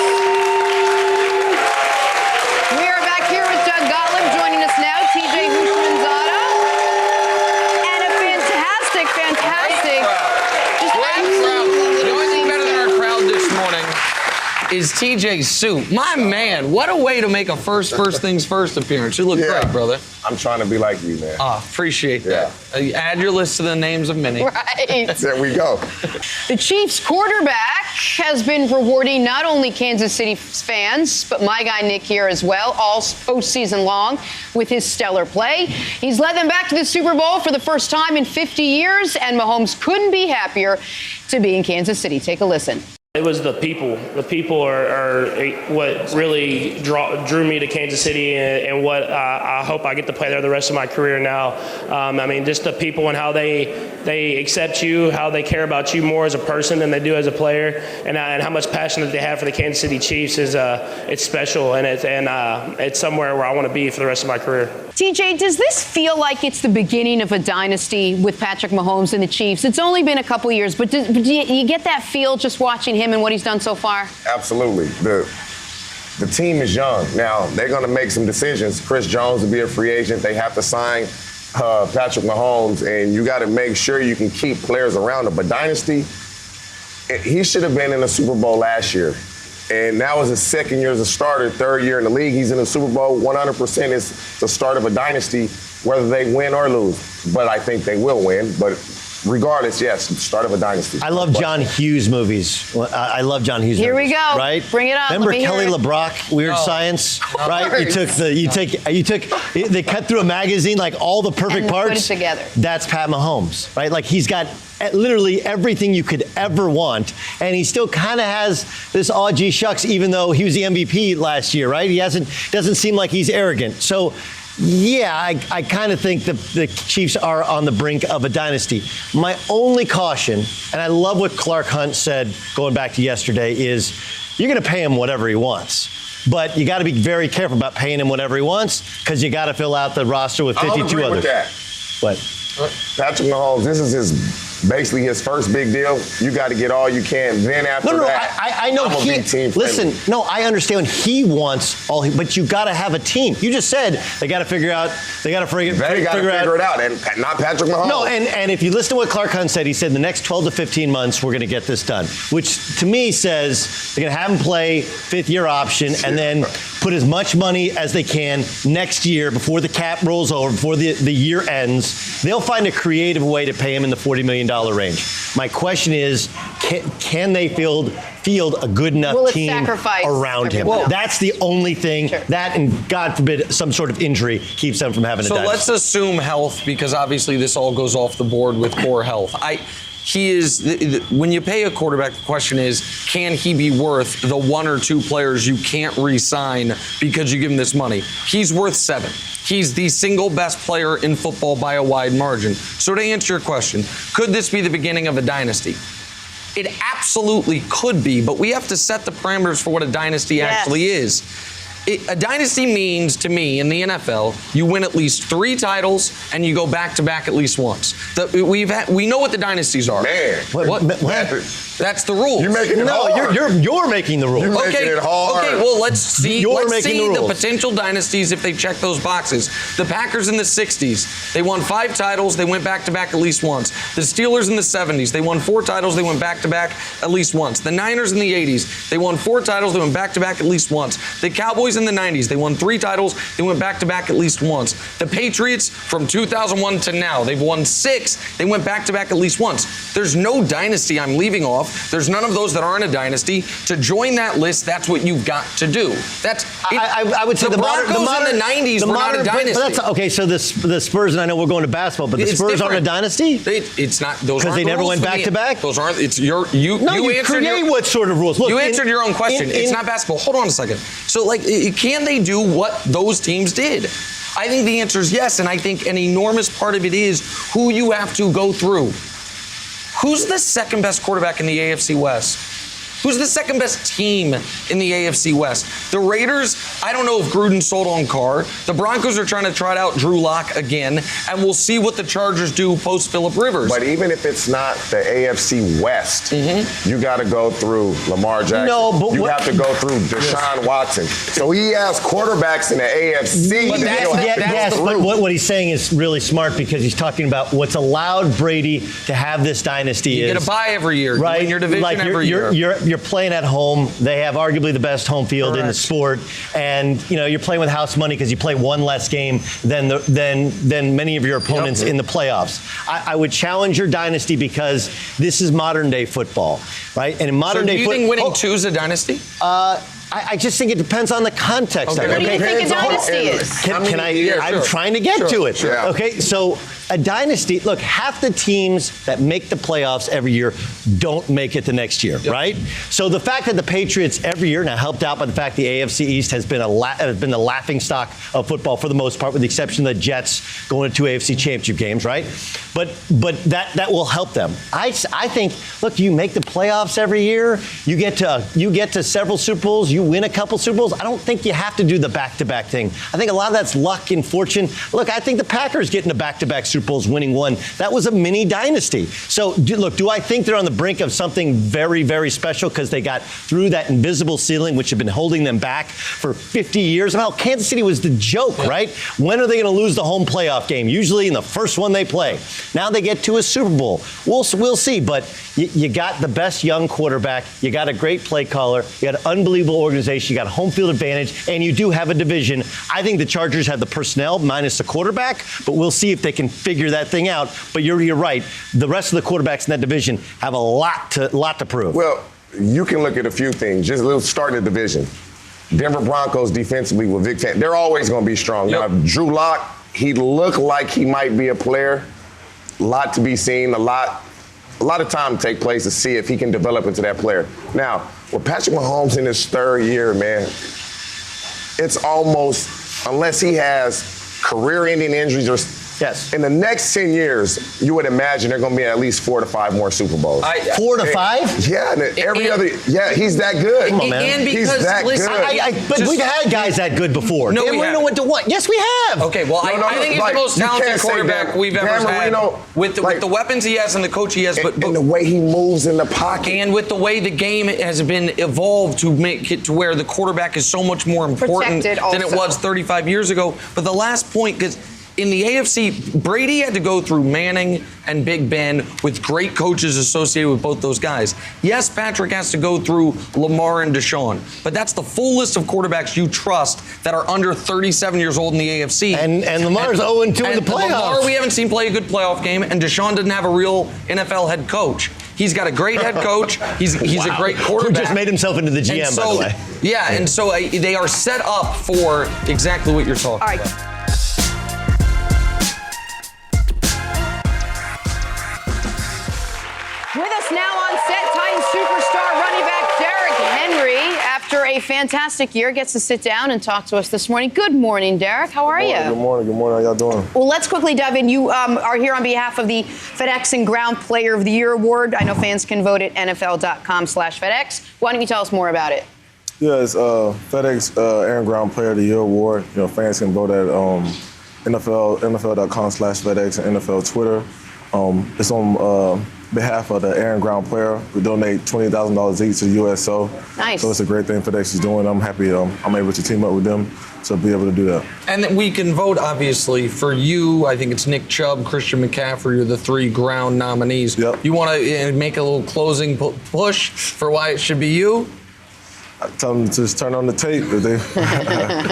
We are back here with Doug Gottlieb joining us now, TJ Houshmandzadeh, and a fantastic, just absolutely. The only thing better than our crowd this morning is TJ's suit. My man, what a way to make a first things first appearance. You look great, brother. I'm trying to be like you, man. Appreciate that. Add your list to the names of many. Right. There we go. The Chiefs quarterback has been rewarding not only Kansas City fans, but my guy Nick here as well, all postseason long with his stellar play. He's led them back to the Super Bowl for the first time in 50 years, and Mahomes couldn't be happier to be in Kansas City. Take a listen. It was the people. The people are what really drew me to Kansas City and what I hope I get to play there the rest of my career now. I mean, just the people and how they accept you, how they care about you more as a person than they do as a player, and how much passion that they have for the Kansas City Chiefs is it's special, and it's somewhere where I want to be for the rest of my career. TJ, does this feel like it's the beginning of a dynasty with Patrick Mahomes and the Chiefs? It's only been a couple years, but do you get that feel just watching him and what he's done so far? Absolutely. The team is young. Now, they're going to make some decisions. Chris Jones will be a free agent. They have to sign Patrick Mahomes, and you got to make sure you can keep players around him. But dynasty, he should have been in the Super Bowl last year. And now is his second year as a starter, third year in the league. He's in the Super Bowl. 100% is the start of a dynasty, whether they win or lose. But I think they will win. But regardless, yes, start of a dynasty. I love John Hughes movies. I love John Hughes Here movies. We go. Right? Bring it up. Remember Kelly LeBrock, Weird Science? Right? They cut through a magazine, like all the perfect and parts. Put it together. That's Pat Mahomes, right? Like he's got literally everything you could ever want, and he still kind of has this aw gee shucks, even though he was the MVP last year, right? Doesn't seem like he's arrogant. So yeah, I kind of think the Chiefs are on the brink of a dynasty. My only caution, and I love what Clark Hunt said going back to yesterday, is you're going to pay him whatever he wants. But you got to be very careful about paying him whatever he wants because you got to fill out the roster with 52 agree others. with that. What? Patrick Mahomes, this is basically his first big deal. You got to get all you can. Then after that, I know I'm he. be team Listen, friendly. no, I understand he wants all, but you got to have a team. You just said they got to figure out. They got to figure it out, and not Patrick Mahomes. No, and if you listen to what Clark Hunt said, he said in the next 12 to 15 months we're going to get this done, which to me says they're going to have him play fifth-year option and then put as much money as they can next year before the cap rolls over, before the year ends. They'll find a creative way to pay him in the $40 million range. My question is, can they field a good enough team around him? Well, that's the only thing. Sure. That, and God forbid, some sort of injury keeps them from having a dynasty. So let's assume health, because obviously this all goes off the board with poor health. He is, when you pay a quarterback, the question is, can he be worth the one or two players you can't re-sign because you give him this money? He's worth $7. He's the single best player in football by a wide margin. So to answer your question, could this be the beginning of a dynasty? It absolutely could be, but we have to set the parameters for what a dynasty actually is. A dynasty means, to me, in the NFL, you win at least 3 titles and you go back-to-back at least once. We know what the dynasties are. Man. What? That's the rules. You're making it hard. You're making the rules. You're making it hard. Okay, well, let's see the rules. potential dynasties if they check those boxes. The Packers in the 60s, they won 5 titles, they went back-to-back at least once. The Steelers in the 70s, they won 4 titles, they went back-to-back at least once. The Niners in the 80s, they won 4 titles, they went back-to-back at least once. The Cowboys in the 90s, they won 3 titles, they went back-to-back at least once. The Patriots from 2001 to now, they've won 6, they went back-to-back at least once. There's no dynasty I'm leaving off. There's none of those that aren't a dynasty. To join that list, that's what you've got to do. I would say the Broncos in the 90s were not a dynasty. Okay, so the Spurs, and I know we're going to basketball, but the Spurs aren't a dynasty? It's not. Those because they never went back-to-back? Those aren't. It's you create what sort of rules? Look, you answered your own question. It's not basketball. Hold on a second. So, can they do what those teams did? I think the answer is yes, and I think an enormous part of it is who you have to go through. Who's the second best quarterback in the AFC West? Who's the second best team in the AFC West? The Raiders, I don't know if Gruden sold on Carr. The Broncos are trying to trot out Drew Lock again, and we'll see what the Chargers do post-Phillip Rivers. But even if it's not the AFC West, you got to go through Lamar Jackson. No, but you have to go through Deshaun Watson. So he has quarterbacks in the AFC. But what he's saying is really smart because he's talking about what's allowed Brady to have this dynasty. You get a bye every year. Right? You win your division every year. You're playing at home. They have arguably the best home field in the sport, and you're playing with house money because you play one less game than many of your opponents in the playoffs. I would challenge your dynasty because this is modern day football, right? And in modern day football, do you think winning 2 is a dynasty? I just think it depends on the context. What do you think a dynasty is? I'm trying to get to it. Sure. Okay, so a dynasty, look, half the teams that make the playoffs every year don't make it the next year, right? So the fact that the Patriots every year, now helped out by the fact the AFC East has been the laughingstock of football for the most part, with the exception of the Jets going to 2 AFC championship games, right? But that will help them. I think, look, you make the playoffs every year, you get to several Super Bowls, you win a couple Super Bowls. I don't think you have to do the back-to-back thing. I think a lot of that's luck and fortune. Look, I think the Packers getting the back-to-back Super Bowls, winning one, that was a mini dynasty. So, do I think they're on the brink of something very, very special because they got through that invisible ceiling, which had been holding them back for 50 years? Well, Kansas City was the joke, right? When are they going to lose the home playoff game? Usually in the first one they play. Now they get to a Super Bowl. We'll see, but you got the best young quarterback. You got a great play caller. You got an unbelievable organization. You got a home field advantage, and you do have a division. I think the Chargers have the personnel minus the quarterback, but we'll see if they can figure that thing out. But you're right. The rest of the quarterbacks in that division have a lot to prove. Well, you can look at a few things. Just a little start in the division. Denver Broncos defensively with Vic Fangio, they're always going to be strong. Yep. Now, Drew Lock, he looked like he might be a player. A lot to be seen. A lot of time to take place to see if he can develop into that player. Now, with Patrick Mahomes in his 3rd year, man, it's almost, unless he has career-ending injuries or in the next 10 years, you would imagine they're going to be at least 4 to 5 more Super Bowls. 4 to 5? Yeah, he's that good. Come on, man. He's that good. But we've had guys that good before. No, we haven't. What to what? Yes, we have. Okay, well, I think he's the most talented quarterback we've ever had. With the weapons he has and the coach he has. But the way he moves in the pocket. And with the way the game has been evolved to make it to where the quarterback is so much more important than it was 35 years ago. But the last point, because in the AFC, Brady had to go through Manning and Big Ben with great coaches associated with both those guys. Yes, Patrick has to go through Lamar and Deshaun, but that's the full list of quarterbacks you trust that are under 37 years old in the AFC. And Lamar's 0-2 in the playoffs. Lamar, we haven't seen play a good playoff game, and Deshaun didn't have a real NFL head coach. He's got a great head coach. He's a great quarterback. Who just made himself into the GM, by the way. Yeah, and so they are set up for exactly what you're talking about. With us now on set, Titans superstar running back Derrick Henry. After a fantastic year, gets to sit down and talk to us this morning. Good morning, Derrick. How are you? Good morning. How y'all doing? Well, let's quickly dive in. You are here on behalf of the FedEx and Ground Player of the Year Award. I know fans can vote at NFL.com/FedEx. Why don't you tell us more about it? Yeah, it's FedEx Air and Ground Player of the Year Award. You know, fans can vote at NFL.com/FedEx and NFL Twitter. It's on behalf of the Air and Ground Player. We donate $20,000 each to the USO. Nice. So it's a great thing FedEx is doing. I'm happy I'm able to team up with them to be able to do that. And we can vote, obviously, for you. I think it's Nick Chubb, Christian McCaffrey are the 3 ground nominees. Yep. You want to make a little closing push for why it should be you? I tell them to just turn on the tape if they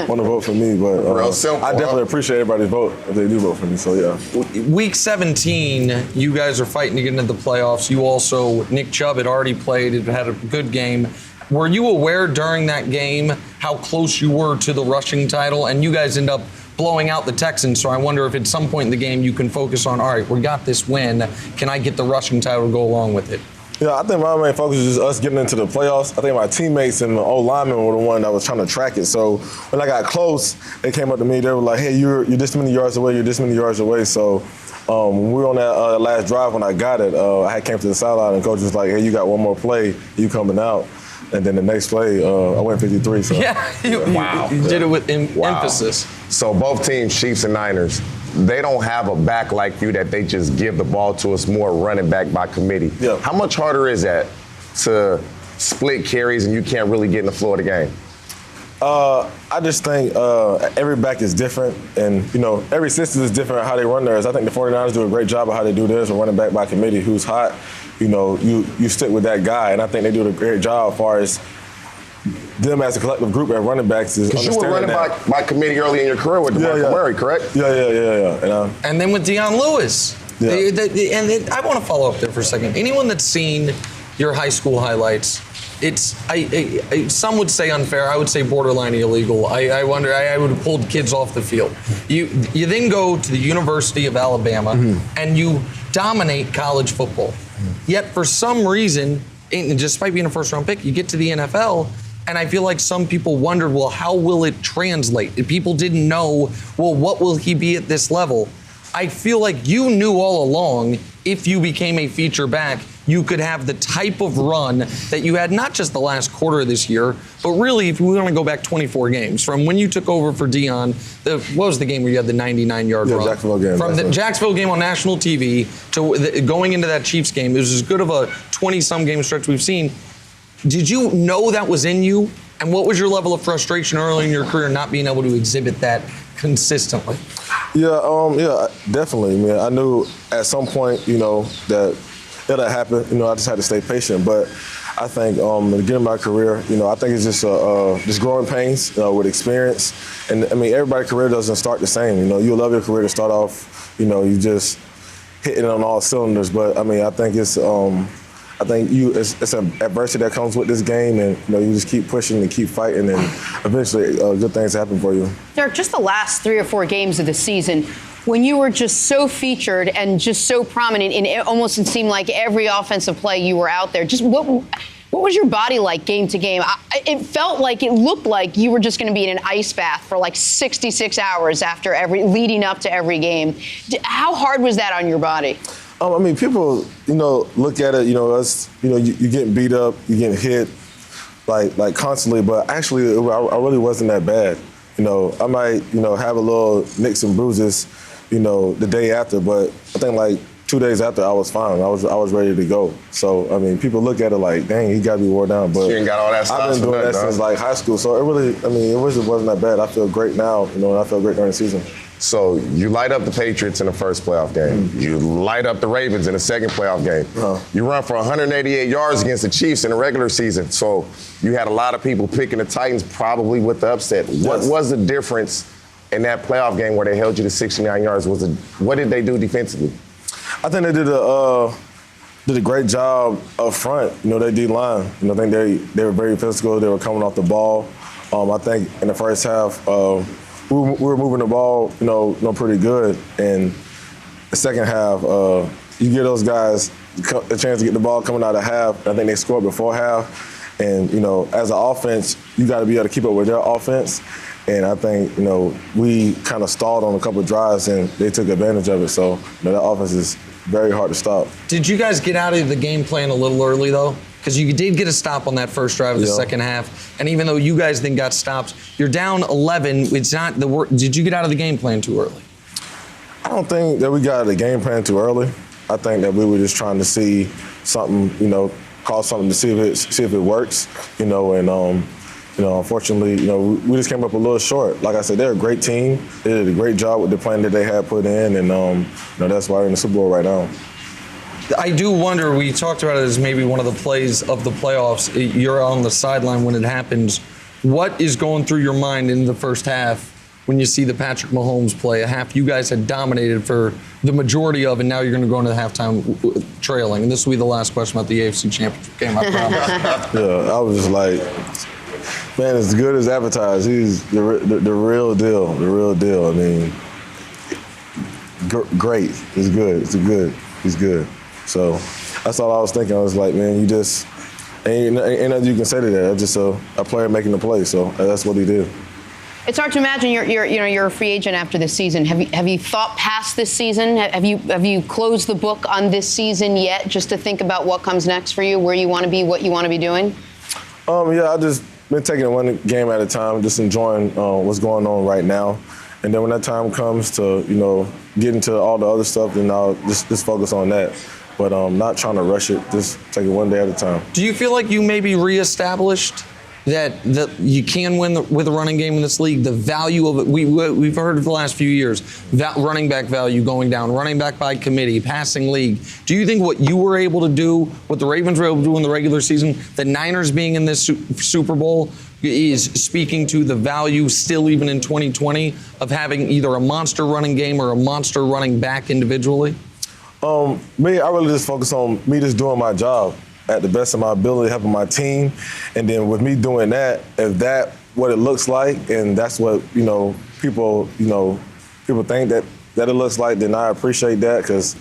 want to vote for me. But Real simple, I definitely appreciate everybody's vote if they do vote for me. So, yeah. Week 17, you guys are fighting to get into the playoffs. You also, Nick Chubb had already played, had a good game. Were you aware during that game how close you were to the rushing title? And you guys end up blowing out the Texans. So I wonder if at some point in the game you can focus on, all right, we got this win. Can I get the rushing title to go along with it? Yeah, I think my main focus is just us getting into the playoffs. I think my teammates and the O-linemen were the one that was trying to track it. So when I got close, they came up to me. They were like, hey, you're this many yards away. You're this many yards away. So when we were on that last drive when I got it, I had came to the sideline and coach was like, hey, you got one more play. You coming out. And then the next play, I went 53. So. Yeah, you did it with emphasis. So both teams, Chiefs and Niners, they don't have a back like you that they just give the ball to us more running back by committee. Yeah. How much harder is that to split carries and you can't really get in the flow of the game? I just think every back is different, and every system is different how they run theirs. I think the 49ers do a great job of how they do theirs, running back by committee. Who's hot, you stick with that guy, and I think they do a great job as far as them as a collective group at running backs is understanding you were running by committee early in your career with DeMarco Murray, correct? Yeah. And then with Deion Lewis. Yeah. I want to follow up there for a second. Anyone that's seen your high school highlights, it's some would say unfair. I would say borderline illegal. I wonder. I would have pulled kids off the field. You then go to the University of Alabama and you dominate college football. Yet for some reason, and despite being a first-round pick, you get to the NFL. And I feel like some people wondered, well, how will it translate? People didn't know, well, what will he be at this level? I feel like you knew all along if you became a feature back, you could have the type of run that you had not just the last quarter of this year, but really if we want to go back 24 games, from when you took over for Deion, what was the game where you had the 99-yard run? Jacksonville game. From the Jacksonville game on national TV to going into that Chiefs game, it was as good of a 20-some game stretch we've seen. Did you know that was in you? And what was your level of frustration early in your career not being able to exhibit that consistently? Yeah, definitely, man. I knew at some point, that it'll happen. I just had to stay patient. But I think in my career, I think it's just growing pains with experience. And I mean, everybody's career doesn't start the same. You love your career to start off. You just hitting on all cylinders. But I mean, I think it's an adversity that comes with this game, and you just keep pushing and keep fighting, and eventually good things happen for you. Derrick, just the last 3 or 4 games of the season, when you were just so featured and just so prominent in almost it seemed like every offensive play you were out there, just what was your body like game to game? It looked like you were just going to be in an ice bath for like 66 hours after leading up to every game. How hard was that on your body? I mean, people, look at it, you're getting beat up, you're getting hit, like constantly, but actually, I really wasn't that bad. I might, have a little nicks and bruises, the day after, but I think like 2 days after, I was fine. I was ready to go. So, I mean, people look at it like, dang, he got to be wore down, but you ain't got all that stuff. I've been doing that since like high school, so it wasn't that bad. I feel great now, and I feel great during the season. So you light up the Patriots in the first playoff game. You light up the Ravens in the second playoff game. You run for 188 yards against the Chiefs in the regular season. So you had a lot of people picking the Titans probably with the upset. Yes. What was the difference in that playoff game where they held you to 69 yards? What did they do defensively? I think they did a great job up front. They D-line. I think they were very physical. They were coming off the ball. I think in the first half, we were moving the ball, pretty good. And the second half, you give those guys a chance to get the ball coming out of half. I think they scored before half. And, as an offense, you got to be able to keep up with their offense. And I think, we kind of stalled on a couple of drives, and they took advantage of it. So, that offense is very hard to stop. Did you guys get out of the game plan a little early, though? Because you did get a stop on that first drive of the second half. And even though you guys then got stopped, you're down 11. It's not the work. Did you get out of the game plan too early? I don't think that we got out of the game plan too early. I think that we were just trying to see something, call something to see if it works, and unfortunately, we just came up a little short. Like I said, they're a great team. They did a great job with the plan that they had put in, and that's why they're in the Super Bowl right now. I do wonder, we talked about it as maybe one of the plays of the playoffs. You're on the sideline when it happens. What is going through your mind in the first half when you see the Patrick Mahomes play, a half you guys had dominated for the majority of, and now you're going to go into the halftime trailing? And this will be the last question about the AFC Championship game, I promise. Yeah, I was just like, man, as good as advertised. He's the real deal, the real deal. I mean, great. He's good. He's good. So that's all I was thinking. I was like, man, you just ain't nothing you can say to that. That's just a player making the play. So that's what he did. It's hard to imagine you're a free agent after this season. Have you thought past this season? Have you closed the book on this season yet, just to think about what comes next for you, where you want to be, what you want to be doing? Yeah, I just been taking it one game at a time, just enjoying what's going on right now. And then when that time comes to, get into all the other stuff, then I'll just focus on that. But not trying to rush it, just take it one day at a time. Do you feel like you maybe reestablished that you can win with a running game in this league? The value of it, we've heard of the last few years, that running back value going down, running back by committee, passing league. Do you think what you were able to do, what the Ravens were able to do in the regular season, the Niners being in this Super Bowl, is speaking to the value still even in 2020 of having either a monster running game or a monster running back individually? Me, I really just focus on me just doing my job at the best of my ability, helping my team. And then with me doing that, if that's what it looks like, and that's what, people think that it looks like, then I appreciate that, because,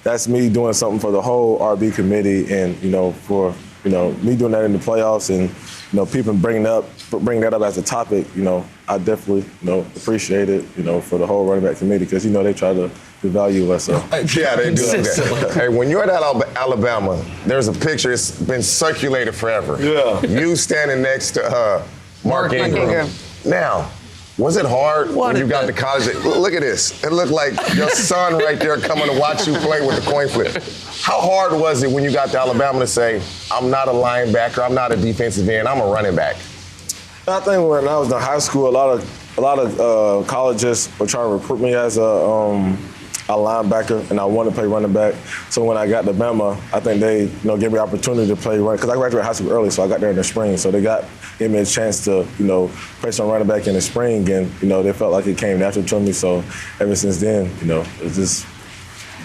that's me doing something for the whole RB committee, and, for, me doing that in the playoffs, and, people bring that up as a topic, I definitely, appreciate it, for the whole running back committee, because, they try to devalue us. So. Yeah, they do that. Hey, when you're at Alabama, there's a picture, it's been circulated forever. Yeah. You standing next to Mark Ingram. Now, was it hard when you got to college? Look at this. It looked like your son right there coming to watch you play with the coin flip. How hard was it when you got to Alabama to say, I'm not a linebacker, I'm not a defensive end, I'm a running back? I think when I was in high school, a lot of colleges were trying to recruit me as a linebacker, and I wanted to play running back. So when I got to Bama, I think they gave me the opportunity to play running, because I graduated high school early, so I got there in the spring. So they gave me a chance to play some running back in the spring, and they felt like it came natural to me. So ever since then, it's just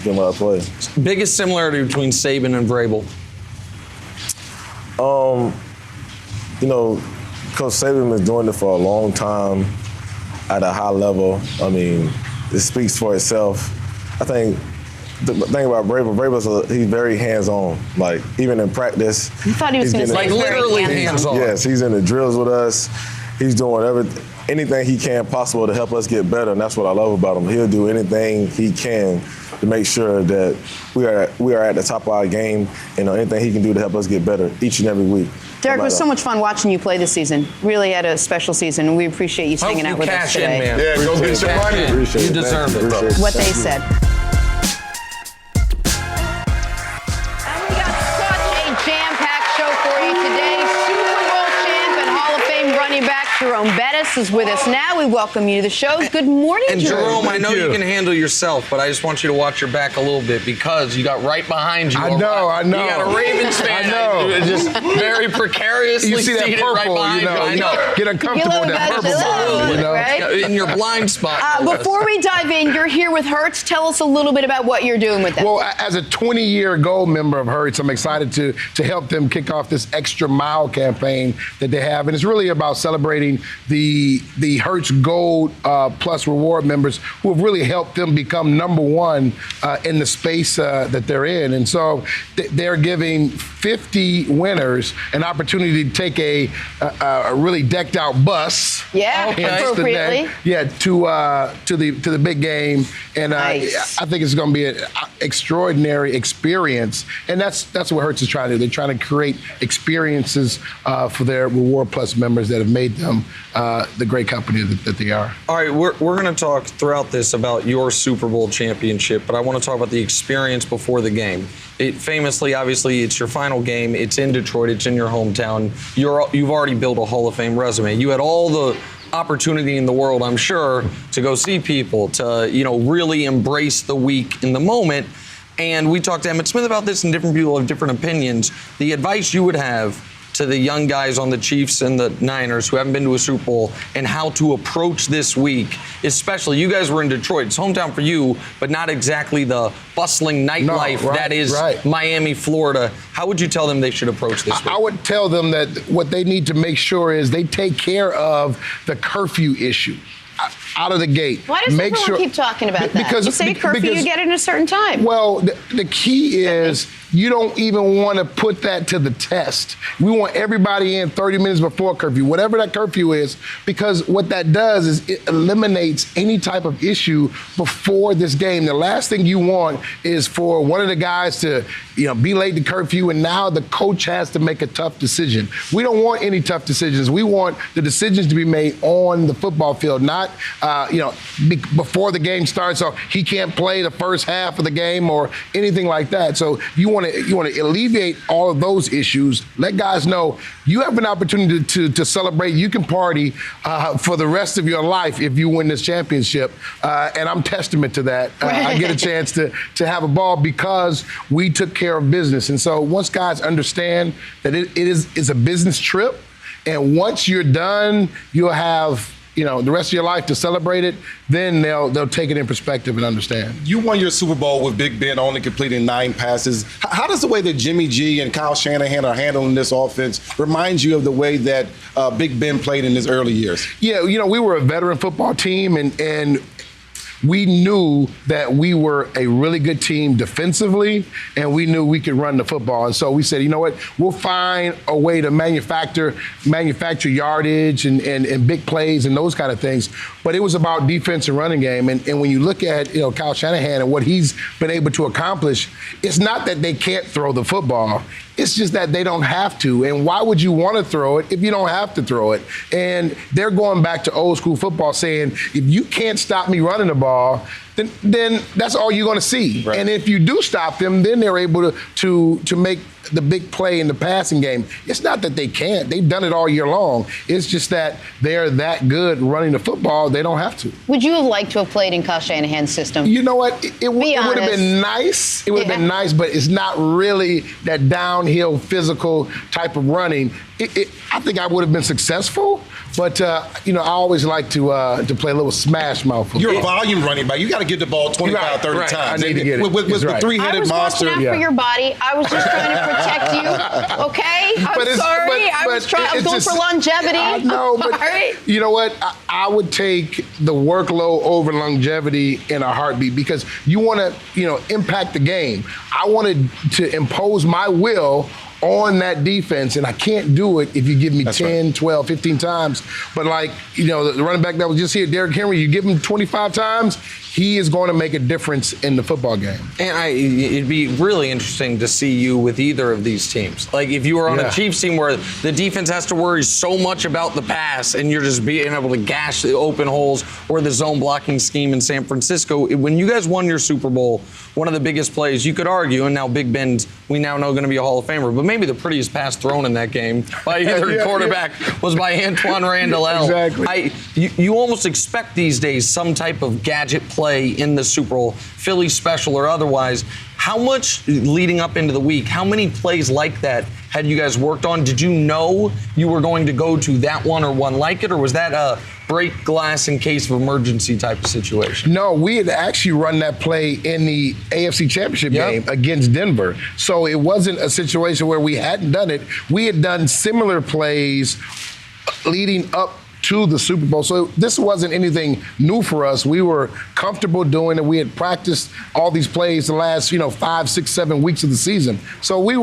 been what I play. Biggest similarity between Saban and Vrabel? Coach Saban has been doing it for a long time at a high level. I mean, it speaks for itself. I think the thing about Vrabel, he's very hands-on. Like, even in practice. You thought he was going to say literally hands-on. Yes, he's in the drills with us. He's doing anything he can possible to help us get better, and that's what I love about him. He'll do anything he can to make sure that we are at the top of our game, and anything he can do to help us get better each and every week. Derrick, it was so much fun watching you play this season. Really had a special season, and we appreciate you hanging out with us today. Man. Yeah, go get your money. You deserve it, bro. What they said. And we got such a jam-packed show for you today. Super Bowl champ and Hall of Fame running back Jerome Bettis is with us now. We welcome you to the show. Good morning, and Jerome. I know you can handle yourself, but I just want you to watch your back a little bit, because you got right behind you. I know. You got a Ravens fan. I know. Just very precariously you see that seated purple, right behind you. I know. Get uncomfortable with that purple bottom, right? In your blind spot. Before we dive in, you're here with Hertz. Tell us a little bit about what you're doing with them. Well, as a 20-year gold member of Hertz, I'm excited to help them kick off this Extra Mile campaign that they have. And it's really about celebrating having the Hertz Gold Plus Reward members who have really helped them become number one in the space that they're in. And so they're giving 50 winners an opportunity to take a really decked out bus. Yeah, appropriately. To the big game. And Nice. I think it's going to be an extraordinary experience. And that's what Hertz is trying to do. They're trying to create experiences for their Reward Plus members that have made them the great company that they are. All right, we're going to talk throughout this about your Super Bowl championship, but I want to talk about the experience before the game. It famously, obviously, it's your final game. It's in Detroit. It's in your hometown. You've already built a Hall of Fame resume. You had all the opportunity in the world, I'm sure, to go see people, to really embrace the week in the moment. And we talked to Emmitt Smith about this, and different people have different opinions. The advice you would have to the young guys on the Chiefs and the Niners who haven't been to a Super Bowl and how to approach this week, especially you guys were in Detroit. It's hometown for you, but not exactly the bustling nightlife that is Miami, Florida. How would you tell them they should approach this week? I would tell them that what they need to make sure is they take care of the curfew issue out of the gate. Why does everyone keep talking about that? Because you say curfew, you get it at a certain time. Well, the key is you don't even want to put that to the test. We want everybody in 30 minutes before curfew, whatever that curfew is, because what that does is it eliminates any type of issue before this game. The last thing you want is for one of the guys to, be late to curfew, and now the coach has to make a tough decision. We don't want any tough decisions. We want the decisions to be made on the football field, not before the game starts, or he can't play the first half of the game or anything like that. So you want to alleviate all of those issues. Let guys know you have an opportunity to celebrate. You can party for the rest of your life if you win this championship, and I'm testament to that. I get a chance to have a ball because we took care of business. And so once guys understand that it is a business trip, and once you're done, you'll have the rest of your life to celebrate it, then they'll take it in perspective and understand. You won your Super Bowl with Big Ben only completing 9 passes. How does the way that Jimmy G and Kyle Shanahan are handling this offense remind you of the way that Big Ben played in his early years? Yeah, we were a veteran football team, and we knew that we were a really good team defensively, and we knew we could run the football. And so we said, you know what, we'll find a way to manufacture yardage and big plays and those kind of things. But it was about defense and running game. And when you look at Kyle Shanahan and what he's been able to accomplish, it's not that they can't throw the football. It's just that they don't have to. And why would you want to throw it if you don't have to throw it? And they're going back to old school football saying, if you can't stop me running the ball, then that's all you're going to see. Right. And if you do stop them, then they're able to make the big play in the passing game. It's not that they can't. They've done it all year long. It's just that they're that good running the football, they don't have to. Would you have liked to have played in Kyle Shanahan's system? You know what? It would have been nice. It would have been nice, but it's not really that downhill physical type of running. I think I would have been successful, but I always like to play a little smash mouth football. You're a volume running back. You got to get the ball 25, 30 times. I need to get it. With the three-headed monster. I was watching out for your body. I was just trying to protect you. Okay? I'm sorry. I was going for longevity. I know, but you know what? I would take the workload over longevity in a heartbeat because you want to, impact the game. I wanted to impose my will on that defense, and I can't do it if you give me 10, 12, 15 times. But the running back that was just here, Derrick Henry, you give him 25 times, he is going to make a difference in the football game. And it'd be really interesting to see you with either of these teams. Like if you were on a Chiefs team where the defense has to worry so much about the pass and you're just being able to gash the open holes, or the zone blocking scheme in San Francisco. When you guys won your Super Bowl, one of the biggest plays, you could argue, and now Big Ben's, we now know, going to be a Hall of Famer, but maybe the prettiest pass thrown in that game by either quarterback was by Antoine Randall. Exactly. You almost expect these days some type of gadget play in the Super Bowl, Philly special or otherwise. How much leading up into the week, how many plays like that had you guys worked on? Did you know you were going to go to that one or one like it, or was that a break glass in case of emergency type of situation? No, we had actually run that play in the AFC Championship game against Denver. So it wasn't a situation where we hadn't done it. We had done similar plays leading up to the Super Bowl. So this wasn't anything new for us. We were comfortable doing it. We had practiced all these plays the last, 5, 6, 7 weeks of the season. So we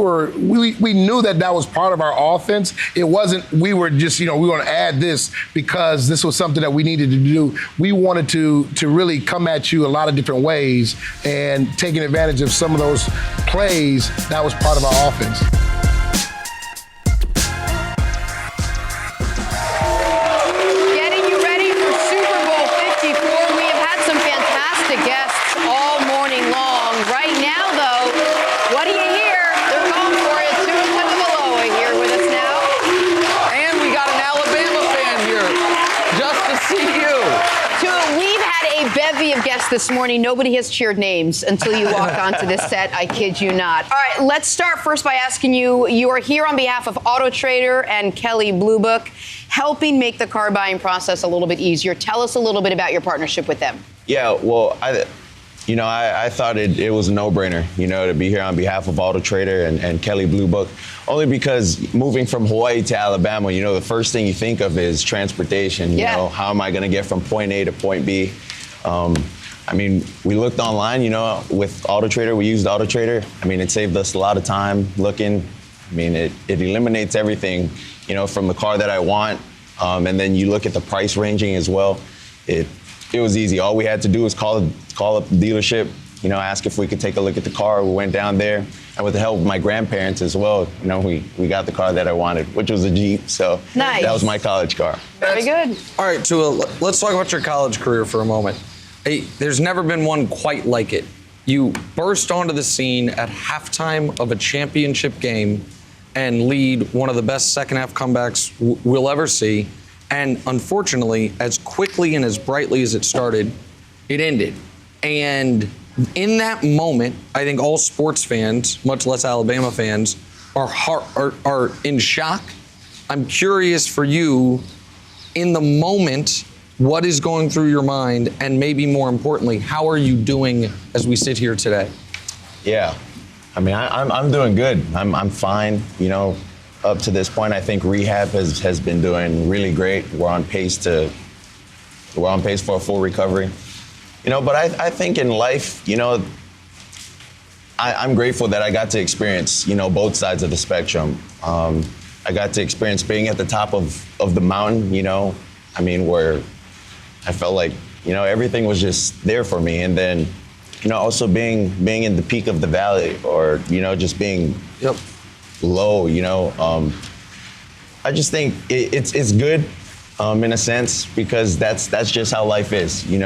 knew that was part of our offense. It wasn't, we were just, we were going to add this because this was something that we needed to do. We wanted to really come at you a lot of different ways, and taking advantage of some of those plays, that was part of our offense. Getting you ready for Super Bowl 54. We have had some fantastic guests all morning long. Right now, though, what do you hear? They're calling for it. Tua Tagovailoa here with us now. And we got an Alabama fan here just to see you. Tua, we've had a bevy of guests this morning. Nobody has cheered names until you walk onto this set. I kid you not. All right, let's start first by asking you, you are here on behalf of AutoTrader and Kelley Blue Book, helping make the car buying process a little bit easier. Tell us a little bit about your partnership with them. Yeah, well, I thought it was a no-brainer, to be here on behalf of AutoTrader and Kelley Blue Book, only because moving from Hawaii to Alabama, the first thing you think of is transportation. How am I going to get from point A to point B? We looked online, with AutoTrader. We used AutoTrader. It saved us a lot of time looking. It eliminates everything, from the car that I want. And then you look at the price ranging as well. It was easy. All we had to do was call up the dealership, ask if we could take a look at the car. We went down there, and with the help of my grandparents as well, we got the car that I wanted, which was a Jeep. So nice. That was my college car. Very good. All right, Tua, let's talk about your college career for a moment. Hey, there's never been one quite like it. You burst onto the scene at halftime of a championship game and lead one of the best second-half comebacks we'll ever see. And unfortunately, as quickly and as brightly as it started, it ended. And in that moment, I think all sports fans, much less Alabama fans, are in shock. I'm curious for you, in the moment, what is going through your mind? And maybe more importantly, how are you doing as we sit here today? Yeah, I'm doing good. I'm fine, Up to this point, I think Rehab has been doing really great. We're on pace for a full recovery. But I think in life, I'm grateful that I got to experience, both sides of the spectrum. I got to experience being at the top of the mountain, where I felt like, everything was just there for me. And then, also being in the peak of the valley, or, just being low, I just think it's good in a sense, because that's just how life is. You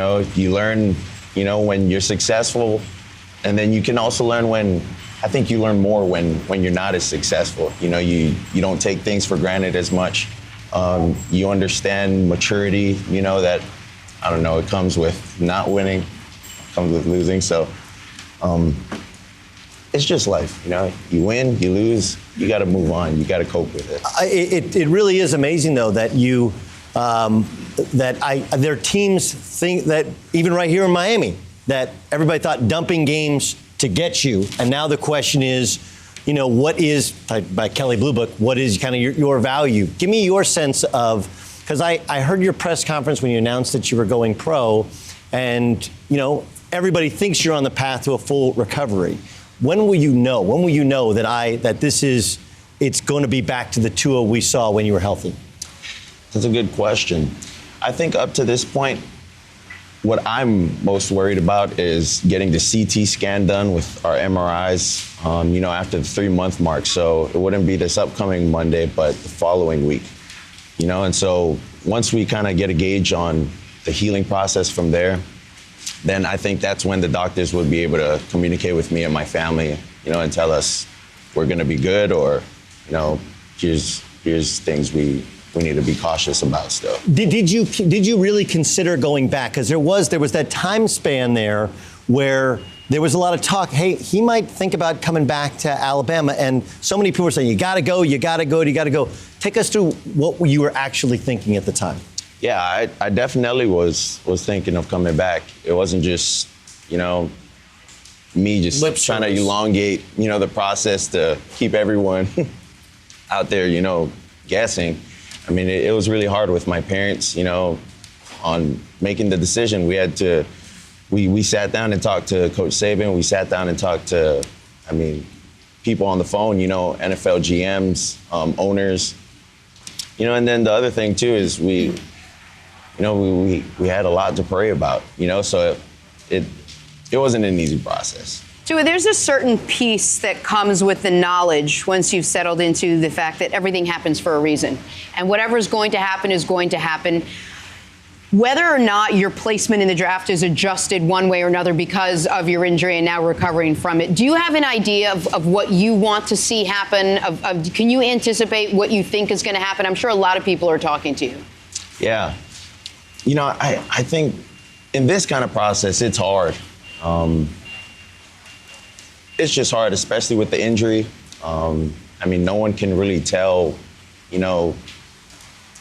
learn, when you're successful, and then you can also learn I think you learn more when you're not as successful. You don't take things for granted as much. You understand maturity, that, I don't know, it comes with not winning, it comes with losing. So, it's just life, You win, you lose, you got to move on. You got to cope with it. It really is amazing, though, that you their teams think that, even right here in Miami, that everybody thought dumping games to get you, and now the question is, what is, by Kelley Blue Book, what is kind of your value? Give me your sense of, because I heard your press conference when you announced that you were going pro, and everybody thinks you're on the path to a full recovery. When will you know? When will you know that it's going to be back to the Tua we saw when you were healthy? That's a good question. I think up to this point, what I'm most worried about is getting the CT scan done with our MRIs, after the 3-month mark. So it wouldn't be this upcoming Monday, but the following week, And so once we kind of get a gauge on the healing process from there, then I think that's when the doctors would be able to communicate with me and my family, and tell us we're going to be good, or, here's things we need to be cautious about still. Did you really consider going back? Because there was that time span there where there was a lot of talk, hey, he might think about coming back to Alabama, and so many people were saying, you got to go, you got to go, you got to go. Take us through what you were actually thinking at the time. Yeah, I definitely was thinking of coming back. It wasn't just, me just trying to elongate, the process to keep everyone out there, guessing. I mean, it was really hard with my parents, on making the decision. We sat down and talked to Coach Saban. We sat down and talked to, people on the phone, NFL GMs, owners. And then the other thing too is we had a lot to pray about, so it wasn't an easy process. Tua, there's a certain peace that comes with the knowledge once you've settled into the fact that everything happens for a reason. And whatever is going to happen is going to happen. Whether or not your placement in the draft is adjusted one way or another because of your injury and now recovering from it, do you have an idea of what you want to see happen? Can you anticipate what you think is going to happen? I'm sure a lot of people are talking to you. Yeah. I think in this kind of process, it's hard. It's just hard, especially with the injury. No one can really tell,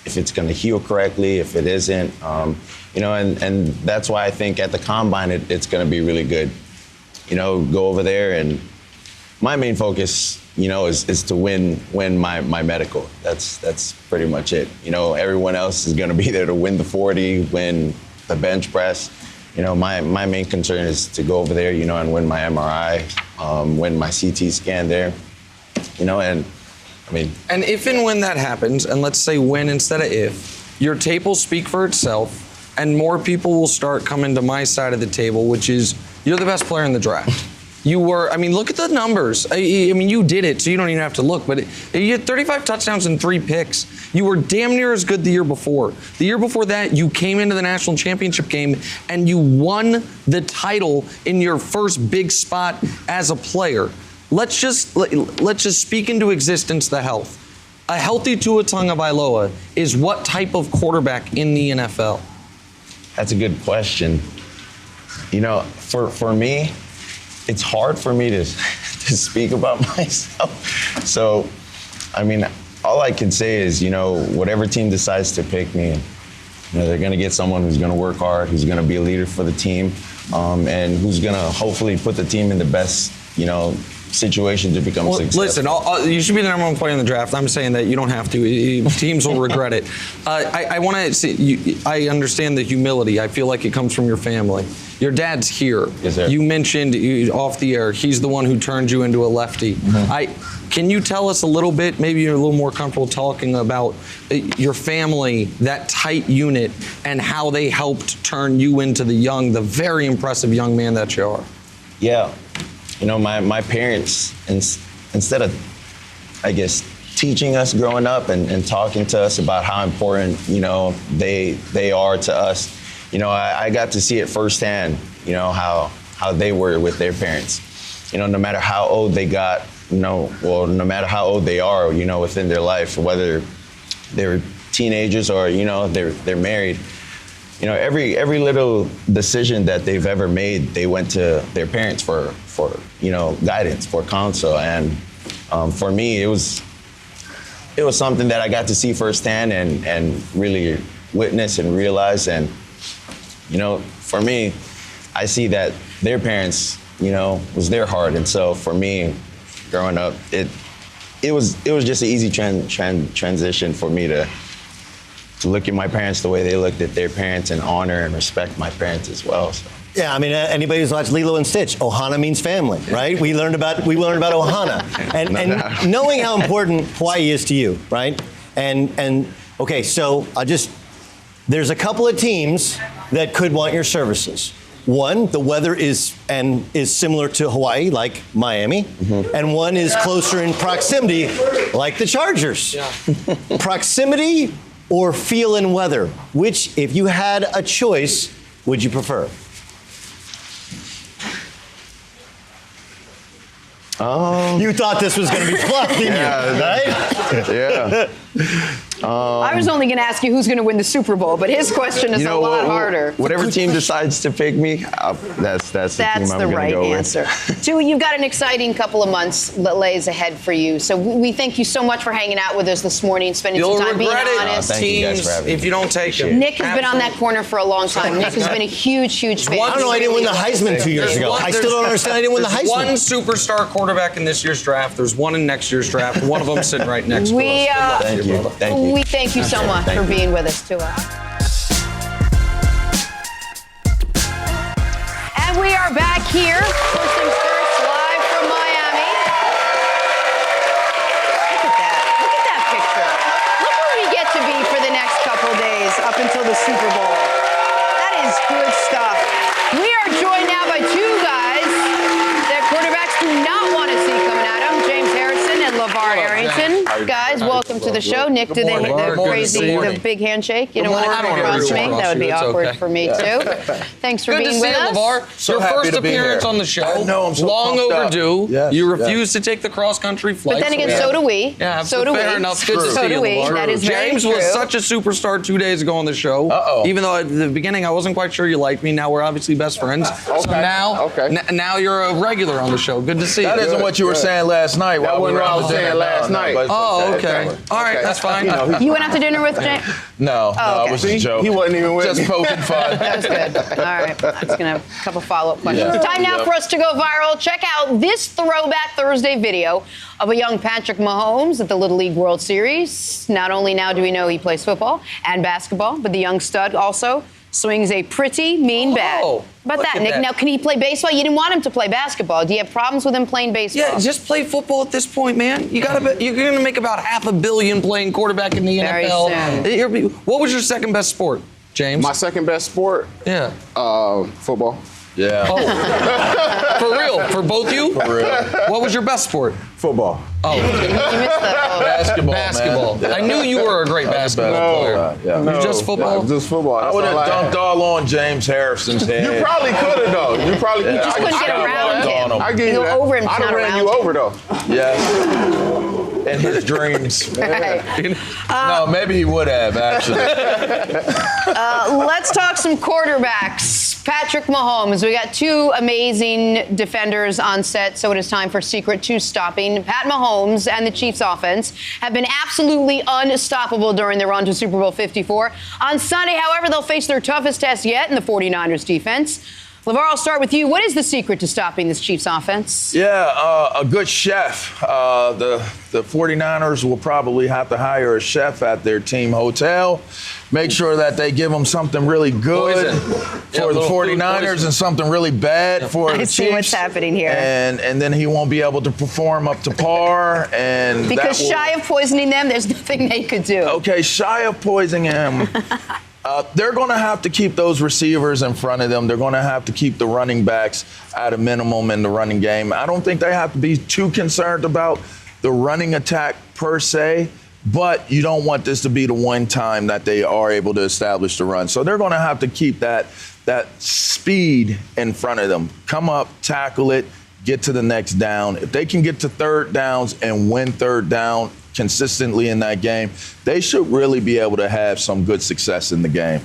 if it's going to heal correctly, if it isn't. And that's why I think at the Combine, it's going to be really good. Go over there, and my main focus, is to win my medical. That's pretty much it. Everyone else is going to be there to win the 40, win the bench press. My main concern is to go over there, and win my MRI, win my CT scan there, And if and when that happens, and let's say when instead of if, your tape will speak for itself, and more people will start coming to my side of the table, which is you're the best player in the draft. You were, look at the numbers. You did it, so you don't even have to look, but you had 35 touchdowns and 3 picks. You were damn near as good the year before. The year before that, you came into the national championship game and you won the title in your first big spot as a player. Let's just speak into existence the health. A healthy Tua Tagovailoa is what type of quarterback in the NFL? That's a good question. For me, it's hard for me to speak about myself. So, all I can say is, whatever team decides to pick me, they're going to get someone who's going to work hard, who's going to be a leader for the team, and who's going to hopefully put the team in the best, situation to become successful. Listen, you should be the number 1 player in the draft. I'm saying that you don't have to. Teams will regret it. I want to see. I understand the humility. I feel like it comes from your family. Your dad's here. Yes, sir. You mentioned off the air, he's the one who turned you into a lefty. Mm-hmm. Can you tell us a little bit, maybe you're a little more comfortable talking about your family, that tight unit, and how they helped turn you into the very impressive young man that you are? Yeah. My parents, instead of, teaching us growing up and talking to us about how important, they are to us, I got to see it firsthand, how they were with their parents. No matter how old they got, no matter how old they are, within their life, whether they're teenagers or, they're married, every little decision that they've ever made, they went to their parents for guidance, for counsel. And for me, it was something that I got to see firsthand and really witness and realize. And, for me, I see that their parents, was their heart. And so for me, growing up, it was just an easy transition for me to look at my parents the way they looked at their parents and honor and respect my parents as well. So. Yeah, anybody who's watched Lilo and Stitch, Ohana means family, right? We learned about Ohana, and knowing how important Hawaii is to you, right? And okay, so there's a couple of teams that could want your services. One, the weather is similar to Hawaii, like Miami, and one is closer in proximity, like the Chargers. Yeah. Proximity or feel and weather? Which, if you had a choice, would you prefer? You thought this was going to be fluff, didn't you? Right? Yeah. I was only going to ask you who's going to win the Super Bowl, but his question is a lot harder. Whatever team decides to pick me, that's the team I'm going to go with. That's the right answer. Tua, you've got an exciting couple of months that lays ahead for you. So we thank you so much for hanging out with us this morning, spending some time being honest. Thank you guys for having me. If you don't take him. Nick has been on that corner for a long time. Nick has been a huge fan. I don't know. I didn't win the Heisman 2 years ago. I still don't understand. I didn't win the Heisman. One superstar quarterback in this year's draft. There's one in next year's draft. One of them sitting right next to us. Thank you. We thank you so much for being with us, Tua. And we are back here. First things first, live from Miami. Look at that. Look at that picture. Look where we get to be for the next couple days up until the Super Bowl. That is good stuff. We are joined now by two guys that quarterbacks do not want to see coming at them, James Harrison and LeVar Arrington. Guys, welcome to the show. Nick did the big handshake. You don't want to come across me. That would be awkward for me, too. Thanks for being with us. LeVar. Your first appearance on the show. I know, I'm so long overdue. Yes, you refused to take the cross-country flight. But then again, so do we. Yeah, so do we. Fair enough. Good to see you, LeVar. That is very James true. was such a superstar 2 days ago on the show. Even though at the beginning I wasn't quite sure you liked me. Now we're obviously best friends. So now you're a regular on the show. Good to see you. That isn't what you were saying last night. That wasn't what I was saying last night. Oh, okay. All right, that's fine. You went out to dinner with James? No, it was a joke. He wasn't even with me. Just poking fun. That's good. All right. I'm just going to have a couple follow-up questions. Time now for us to go viral. Check out this Throwback Thursday video of a young Patrick Mahomes at the Little League World Series. Not only now do we know he plays football and basketball, but the young stud also swings a pretty mean bat. How about that, Nick? Now, can he play baseball? You didn't want him to play basketball. Do you have problems with him playing baseball? Yeah, just play football at this point, man. You're going to make about $500 million playing quarterback in the NFL. Soon. What was your second best sport, James? My second best sport? Yeah. Football. Yeah. Oh. For real? For both you? For real. What was your best sport? Football. Oh. You missed that. Basketball. Man. I knew you were a great basketball player. No, just football? Just football. I would have dunked all on James Harrison's head. You probably could have, though. You just couldn't get around him. I give you that. Over him, I'd have ran you over, though. Yes. In his dreams. No, maybe he would have, actually. Let's talk some quarterbacks. Patrick Mahomes. We got two amazing defenders on set, so it is time for Secret to Stopping. Pat Mahomes and the Chiefs offense have been absolutely unstoppable during their run to Super Bowl 54. On Sunday, however, they'll face their toughest test yet in the 49ers defense. LeVar, I'll start with you. What is the secret to stopping this Chiefs offense? Yeah, a good chef. The 49ers will probably have to hire a chef at their team hotel. Make sure that they give them something really good for the 49ers and something really bad for the Chiefs. I see what's happening here. And then he won't be able to perform up to par. And because shy of poisoning them, there's nothing they could do. Okay, shy of poisoning him. They're going to have to keep those receivers in front of them. They're going to have to keep the running backs at a minimum in the running game. I don't think they have to be too concerned about the running attack per se, but you don't want this to be the one time that they are able to establish the run. So they're going to have to keep that speed in front of them. Come up, tackle it, get to the next down. If they can get to third downs and win third down consistently in that game, they should really be able to have some good success in the game.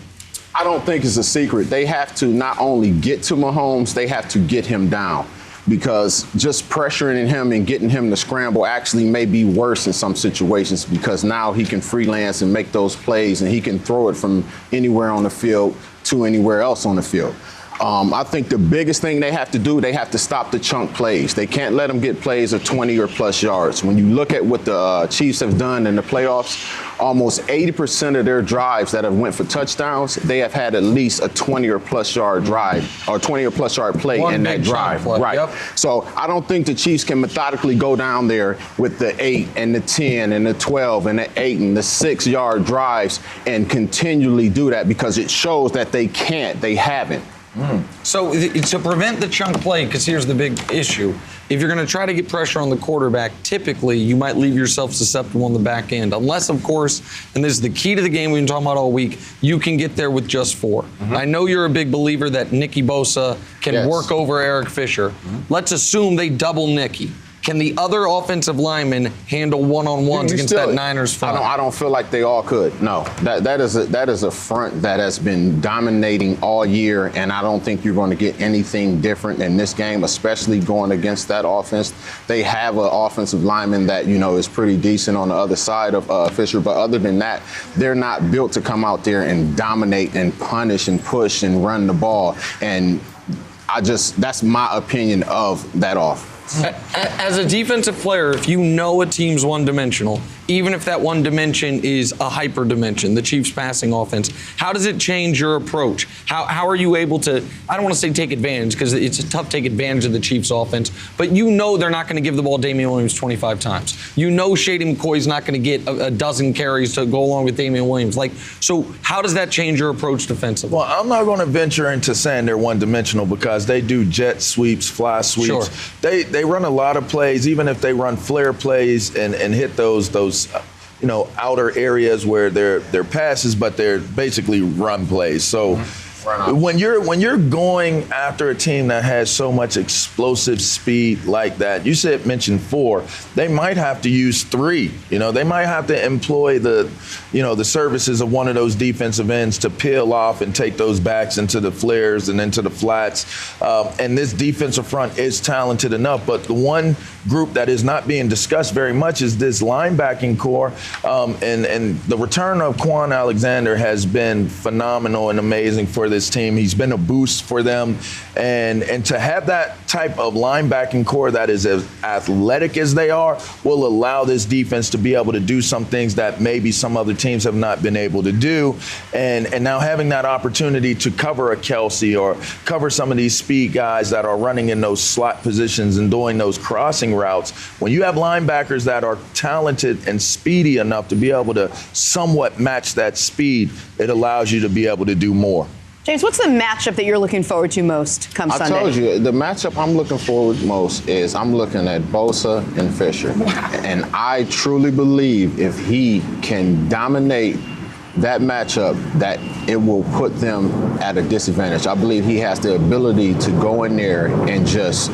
I don't think it's a secret. They have to not only get to Mahomes, they have to get him down. Because just pressuring him and getting him to scramble actually may be worse in some situations, because now he can freelance and make those plays and he can throw it from anywhere on the field to anywhere else on the field. I think the biggest thing they have to do, they have to stop the chunk plays. They can't let them get plays of 20 or plus yards. When you look at what the Chiefs have done in the playoffs, almost 80% of their drives that have went for touchdowns, they have had at least a 20 or plus yard drive or 20 or plus yard play in that drive. Right. Yep. So I don't think the Chiefs can methodically go down there with the 8 and the 10 and the 12 and the 8 and the 6 yard drives and continually do that, because it shows that they can't, they haven't. So to prevent the chunk play, because here's the big issue. If you're going to try to get pressure on the quarterback, typically you might leave yourself susceptible on the back end. Unless, of course, and this is the key to the game we've been talking about all week, you can get there with just 4. I know you're a big believer that Nicky Bosa can work over Eric Fisher. Let's assume they double Nicky. Can the other offensive linemen handle one-on-ones against that Niners front? I don't feel like they all could. No, that is a front that has been dominating all year, and I don't think you're going to get anything different in this game, especially going against that offense. They have an offensive lineman that is pretty decent on the other side of Fisher, but other than that, they're not built to come out there and dominate and punish and push and run the ball. And that's my opinion of that offense. As a defensive player, if you know a team's one-dimensional, even if that one dimension is a hyper dimension, the Chiefs passing offense, how does it change your approach? How are you able to, I don't want to say take advantage, because it's tough to take advantage of the Chiefs offense, but you know they're not going to give the ball to Damian Williams 25 times. You know Shady McCoy's not going to get a dozen carries to go along with Damian Williams. So how does that change your approach defensively? Well, I'm not going to venture into saying they're one-dimensional because they do jet sweeps, fly sweeps. Sure. They run a lot of plays, even if they run flare plays and hit those outer areas where they're passes, but they're basically run plays. So when you're going after a team that has so much explosive speed like that, you mentioned 4, they might have to use 3. They might have to employ the services of one of those defensive ends to peel off and take those backs into the flares and into the flats. And this defensive front is talented enough, but the one group that is not being discussed very much is this linebacking core. And the return of Quan Alexander has been phenomenal and amazing for this team. He's been a boost for them. And to have that type of linebacking core that is as athletic as they are will allow this defense to be able to do some things that maybe some other teams have not been able to do. And now having that opportunity to cover a Kelsey or cover some of these speed guys that are running in those slot positions and doing those crossing routes, when you have linebackers that are talented and speedy enough to be able to somewhat match that speed, it allows you to be able to do more. James, what's the matchup that you're looking forward to most come Sunday? I told you, the matchup I'm looking forward most is I'm looking at Bosa and Fisher. And I truly believe if he can dominate that matchup, that it will put them at a disadvantage. I believe he has the ability to go in there and just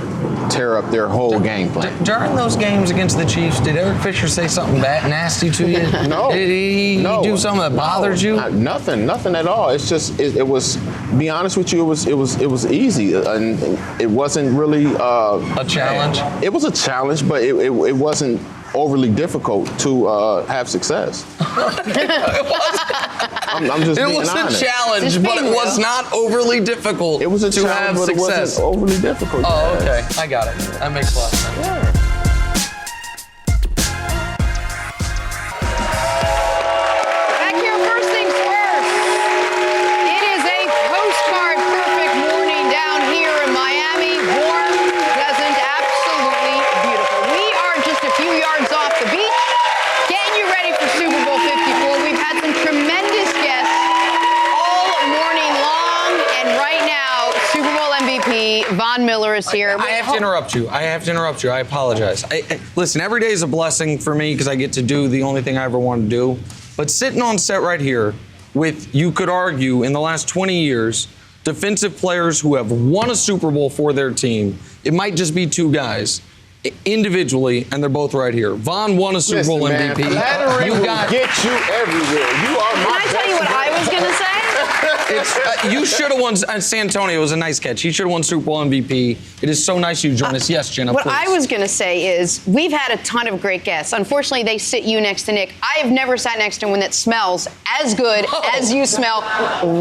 tear up their whole game plan. During those games against the Chiefs, did Eric Fisher say something bad, nasty to you? No. Did he do something that bothered you? Nothing at all. It's just it was. Be honest with you, it was easy, and it wasn't really a challenge. It was a challenge, but it wasn't overly difficult to have success. I'm just being honest. It was a challenge, but it was not overly difficult. It was a to challenge, have but success. It wasn't overly difficult. Oh, okay. I got it. That makes a lot of sense. Yeah. Back here, first things first. It is a postcard perfect morning down here in Miami. Warm, pleasant, absolutely beautiful. We are just a few yards off the beach, getting you ready for Super Bowl 54. We've had some tremendous guests all morning long, and right now, Super Bowl MVP Von Miller is here. I have to interrupt you. I apologize. Listen, every day is a blessing for me because I get to do the only thing I ever wanted to do. But sitting on set right here with, you could argue, in the last 20 years, defensive players who have won a Super Bowl for their team, it might just be 2 guys individually, and they're both right here. Von won a Super Bowl MVP. Flattery will get you everywhere. You are Can I tell you what I was going to say? You should have won. San Antonio was a nice catch. He should have won Super Bowl MVP. It is so nice you join us. Yes, Jenna, What please. I was going to say is we've had a ton of great guests. Unfortunately, they sit you next to Nick. I have never sat next to one that smells as good as you smell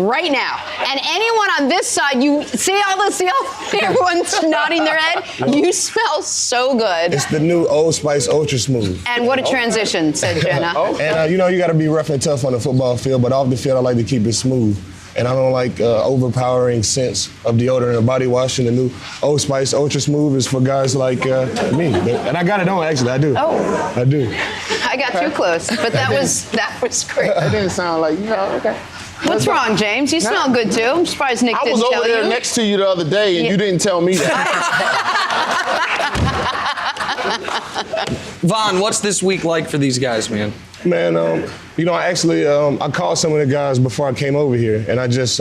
right now. And anyone on this side, you see how everyone's nodding their head? You smell so good. It's the new Old Spice Ultra Smooth. And what a transition, said Jenna. And you got to be rough and tough on the football field, but off the field, I like to keep it smooth. And I don't like overpowering scents of deodorant or body wash. And the new Old Spice Ultra Smooth is for guys like me. And I got it on, actually. I do. Oh. I do. I got too close, but that was great. That didn't sound like, okay. What's wrong, James? You smell good, too. I'm surprised Nick didn't tell you. I was over there next to you the other day, and you didn't tell me that. Von, what's this week like for these guys, man? Man, I actually I called some of the guys before I came over here, and I just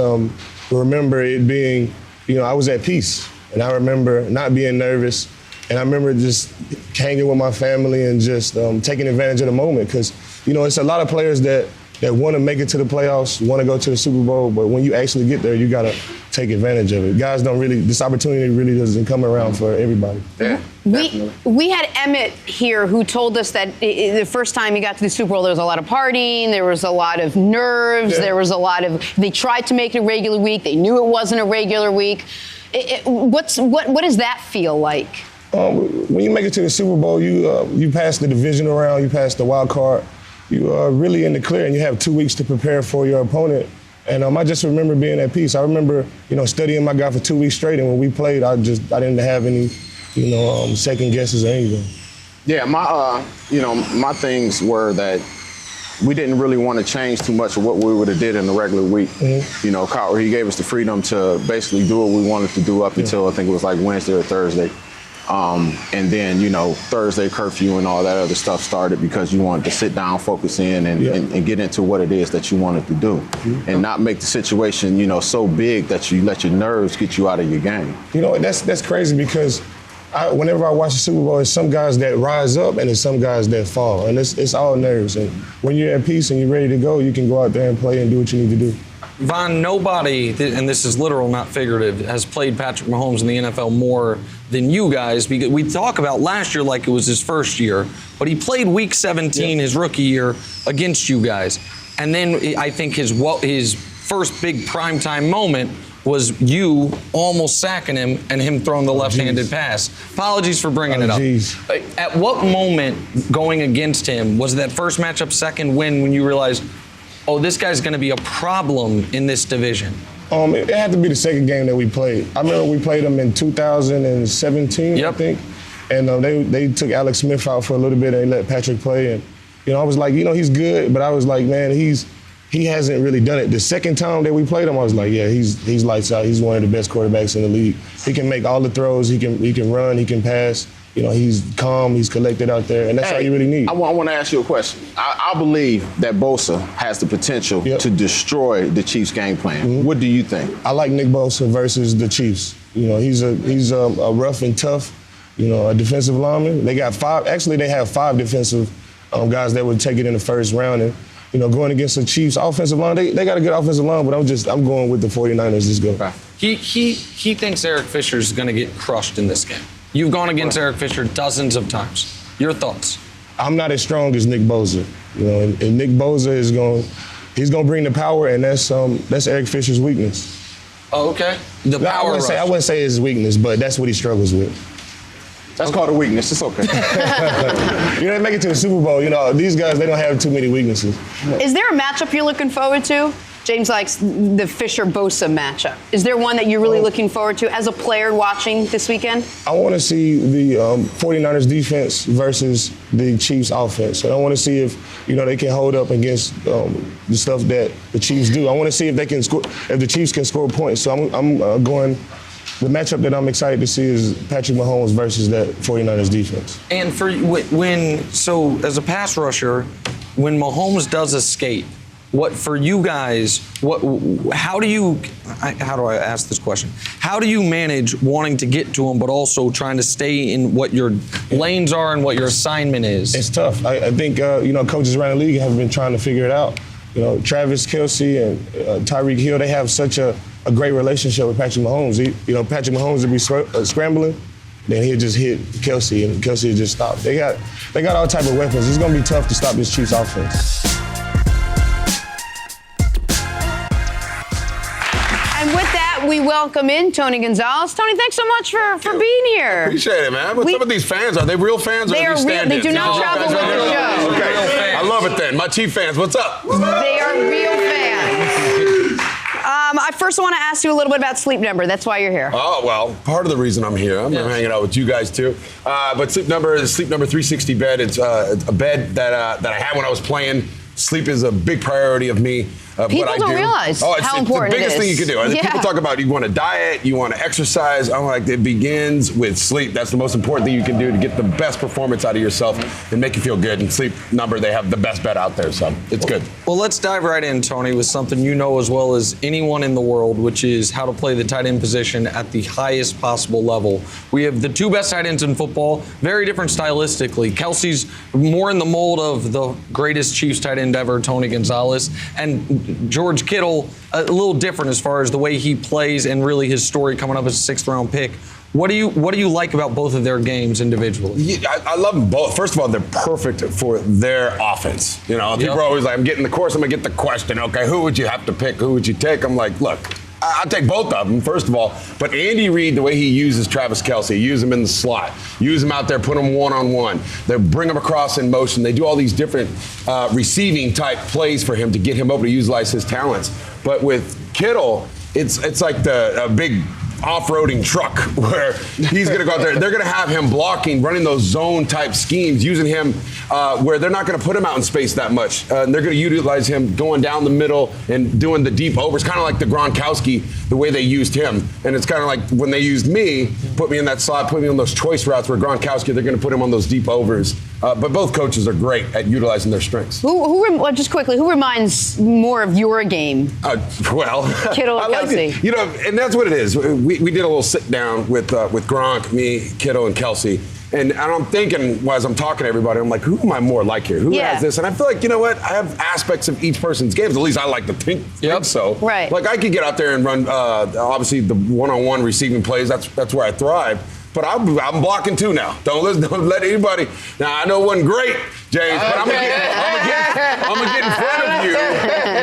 remember it being, I was at peace, and I remember not being nervous, and I remember just hanging with my family and just taking advantage of the moment, because it's a lot of players that want to make it to the playoffs, want to go to the Super Bowl, but when you actually get there, you got to take advantage of it. Guys this opportunity really doesn't come around for everybody. Yeah. We had Emmitt here who told us that the first time he got to the Super Bowl, there was a lot of partying, there was a lot of nerves, there was a lot of, they tried to make it a regular week, they knew it wasn't a regular week. What does that feel like? When you make it to the Super Bowl, you pass the divisional round, you pass the wild card, you are really in the clear, and you have 2 weeks to prepare for your opponent. And I just remember being at peace. I remember, studying my guy for 2 weeks straight, and when we played, I didn't have any, second guesses or anything. Yeah, my things were that we didn't really want to change too much of what we would have did in the regular week. Mm-hmm. He gave us the freedom to basically do what we wanted to do up until I think it was like Wednesday or Thursday. And then, Thursday curfew and all that other stuff started because you wanted to sit down, focus in, and get into what it is that you wanted to do. Mm-hmm. And not make the situation, so big that you let your nerves get you out of your game. That's crazy because whenever I watch the Super Bowl, there's some guys that rise up and there's some guys that fall. And it's all nerves. And when you're at peace and you're ready to go, you can go out there and play and do what you need to do. Von, nobody, and this is literal, not figurative, has played Patrick Mahomes in the NFL more than you guys. Because we talk about last year like it was his first year, but he played Week 17 his rookie year against you guys. And then I think his first big primetime moment was you almost sacking him and him throwing the left-handed pass. Apologies for bringing it up. At what moment going against him was that first matchup, second win, when you realized, oh, this guy's going to be a problem in this division? It had to be the second game that we played. I remember we played them in 2017, I think. And they took Alex Smith out for a little bit and they let Patrick play. And, I was like, he's good, but I was like, man, he hasn't really done it. The second time that we played him, I was like, yeah, he's lights out. He's one of the best quarterbacks in the league. He can make all the throws. He can run. He can pass. He's calm. He's collected out there, and that's all you really need. I want to ask you a question. I believe that Bosa has the potential to destroy the Chiefs' game plan. Mm-hmm. What do you think? I like Nick Bosa versus the Chiefs. He's a rough and tough, a defensive lineman. They got five. Actually, they have 5 defensive guys that would take it in the first round. And going against the Chiefs offensive line, they got a good offensive line, but I'm going with the 49ers this go. He thinks Eric Fisher's going to get crushed in this game. You've gone against Eric Fisher dozens of times. Your thoughts? I'm not as strong as Nick Bosa. And Nick Bosa he's gonna bring the power, and that's Eric Fisher's weakness. Oh, okay. The power rush. I wouldn't say it's his weakness, but that's what he struggles with. That's called a weakness. It's okay. They make it to the Super Bowl. These guys, they don't have too many weaknesses. Is there a matchup you're looking forward to? James likes the Fisher-Bosa matchup. Is there one that you're really looking forward to as a player watching this weekend? I want to see the 49ers defense versus the Chiefs offense. And I want to see if, they can hold up against the stuff that the Chiefs do. I want to see if they can score, if the Chiefs can score points. So I'm going, the matchup that I'm excited to see is Patrick Mahomes versus that 49ers defense. And so as a pass rusher, when Mahomes does escape, for you guys, how do I ask this question? How do you manage wanting to get to him, but also trying to stay in what your lanes are and what your assignment is? It's tough. I think, coaches around the league have been trying to figure it out. Travis Kelce and Tyreek Hill, they have such a great relationship with Patrick Mahomes. Patrick Mahomes would be scrambling, then he'll just hit Kelce, and Kelce will just stop. They got all type of weapons. It's going to be tough to stop this Chiefs offense. We welcome in Tony Gonzalez. Tony, thanks so much for being here. Appreciate it, man. But some of these fans, are they real fans or are they stand-ins? They do not travel with the show. Okay. I love it then. My Chief fans, what's up? They are real fans. I first want to ask you a little bit about Sleep Number. That's why you're here. Oh, well, part of the reason I'm here. I'm hanging out with you guys, too. But Sleep Number is Sleep Number 360 bed. It's a bed that I had when I was playing. Sleep is a big priority of me. People don't realize how important it is. It's the biggest thing you can do. I think people talk about you want to diet, you want to exercise. I'm like, it begins with sleep. That's the most important thing you can do to get the best performance out of yourself and make you feel good. And Sleep Number, they have the best bed out there, so it's good. Well, let's dive right in, Tony, with something you know as well as anyone in the world, which is how to play the tight end position at the highest possible level. We have the 2 best tight ends in football, very different stylistically. Kelce's more in the mold of the greatest Chiefs tight end ever, Tony Gonzalez, and George Kittle, a little different as far as the way he plays and really his story coming up as a 6th-round pick. What do you like about both of their games individually? Yeah, I love them both. First of all, they're perfect for their offense. People are always like, I'm getting the course, I'm going to get the question. Okay, who would you have to pick? Who would you take? I'm like, look, I'll take both of them, first of all. But Andy Reid, the way he uses Travis Kelce, use him in the slot, use him out there, put him one-on-one. They bring him across in motion. They do all these different receiving type plays for him to get him over to utilize his talents. But with Kittle, it's like a big off-roading truck where he's going to go out there. They're going to have him blocking, running those zone type schemes, using him where they're not going to put him out in space that much. They're going to utilize him going down the middle and doing the deep overs, kind of like the Gronkowski, the way they used him. And it's kind of like when they used me, put me in that slot, put me on those choice routes where Gronkowski, they're going to put him on those deep overs. But both coaches are great at utilizing their strengths. Just quickly, who reminds more of your game? Kittle and Kelce. And that's what it is. We did a little sit down with Gronk, me, Kittle, and Kelce. And I'm thinking, as I'm talking to everybody, I'm like, who am I more like here? Who has this? And I feel like, you know what? I have aspects of each person's games. At least I like to think so. Right. Like I could get out there and run, obviously, the one-on-one receiving plays. That's where I thrive. But I'm blocking too now. Don't let anybody. Now I know it wasn't great, James, but I'm gonna get in front of you.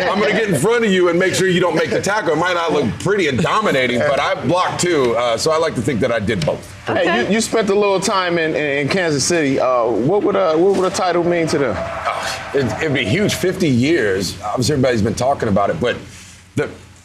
I'm gonna get in front of you and make sure you don't make the tackle. It might not look pretty and dominating, but I block too. So I like to think that I did both. Okay. Hey, you spent a little time in Kansas City. What would a title mean to them? It'd be huge. 50 years. Obviously, everybody's been talking about it, but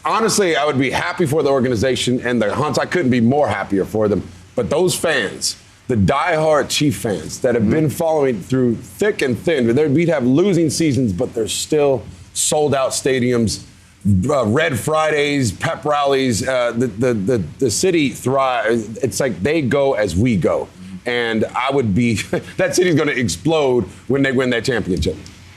honestly, I would be happy for the organization and the Hunts. I couldn't be more happier for them. But those fans, the diehard Chief fans that have been following through thick and thin, we'd have losing seasons, but they're still sold out stadiums, Red Fridays, pep rallies. The city thrives. It's like they go as we go. And I would be, that city's going to explode when they win that championship.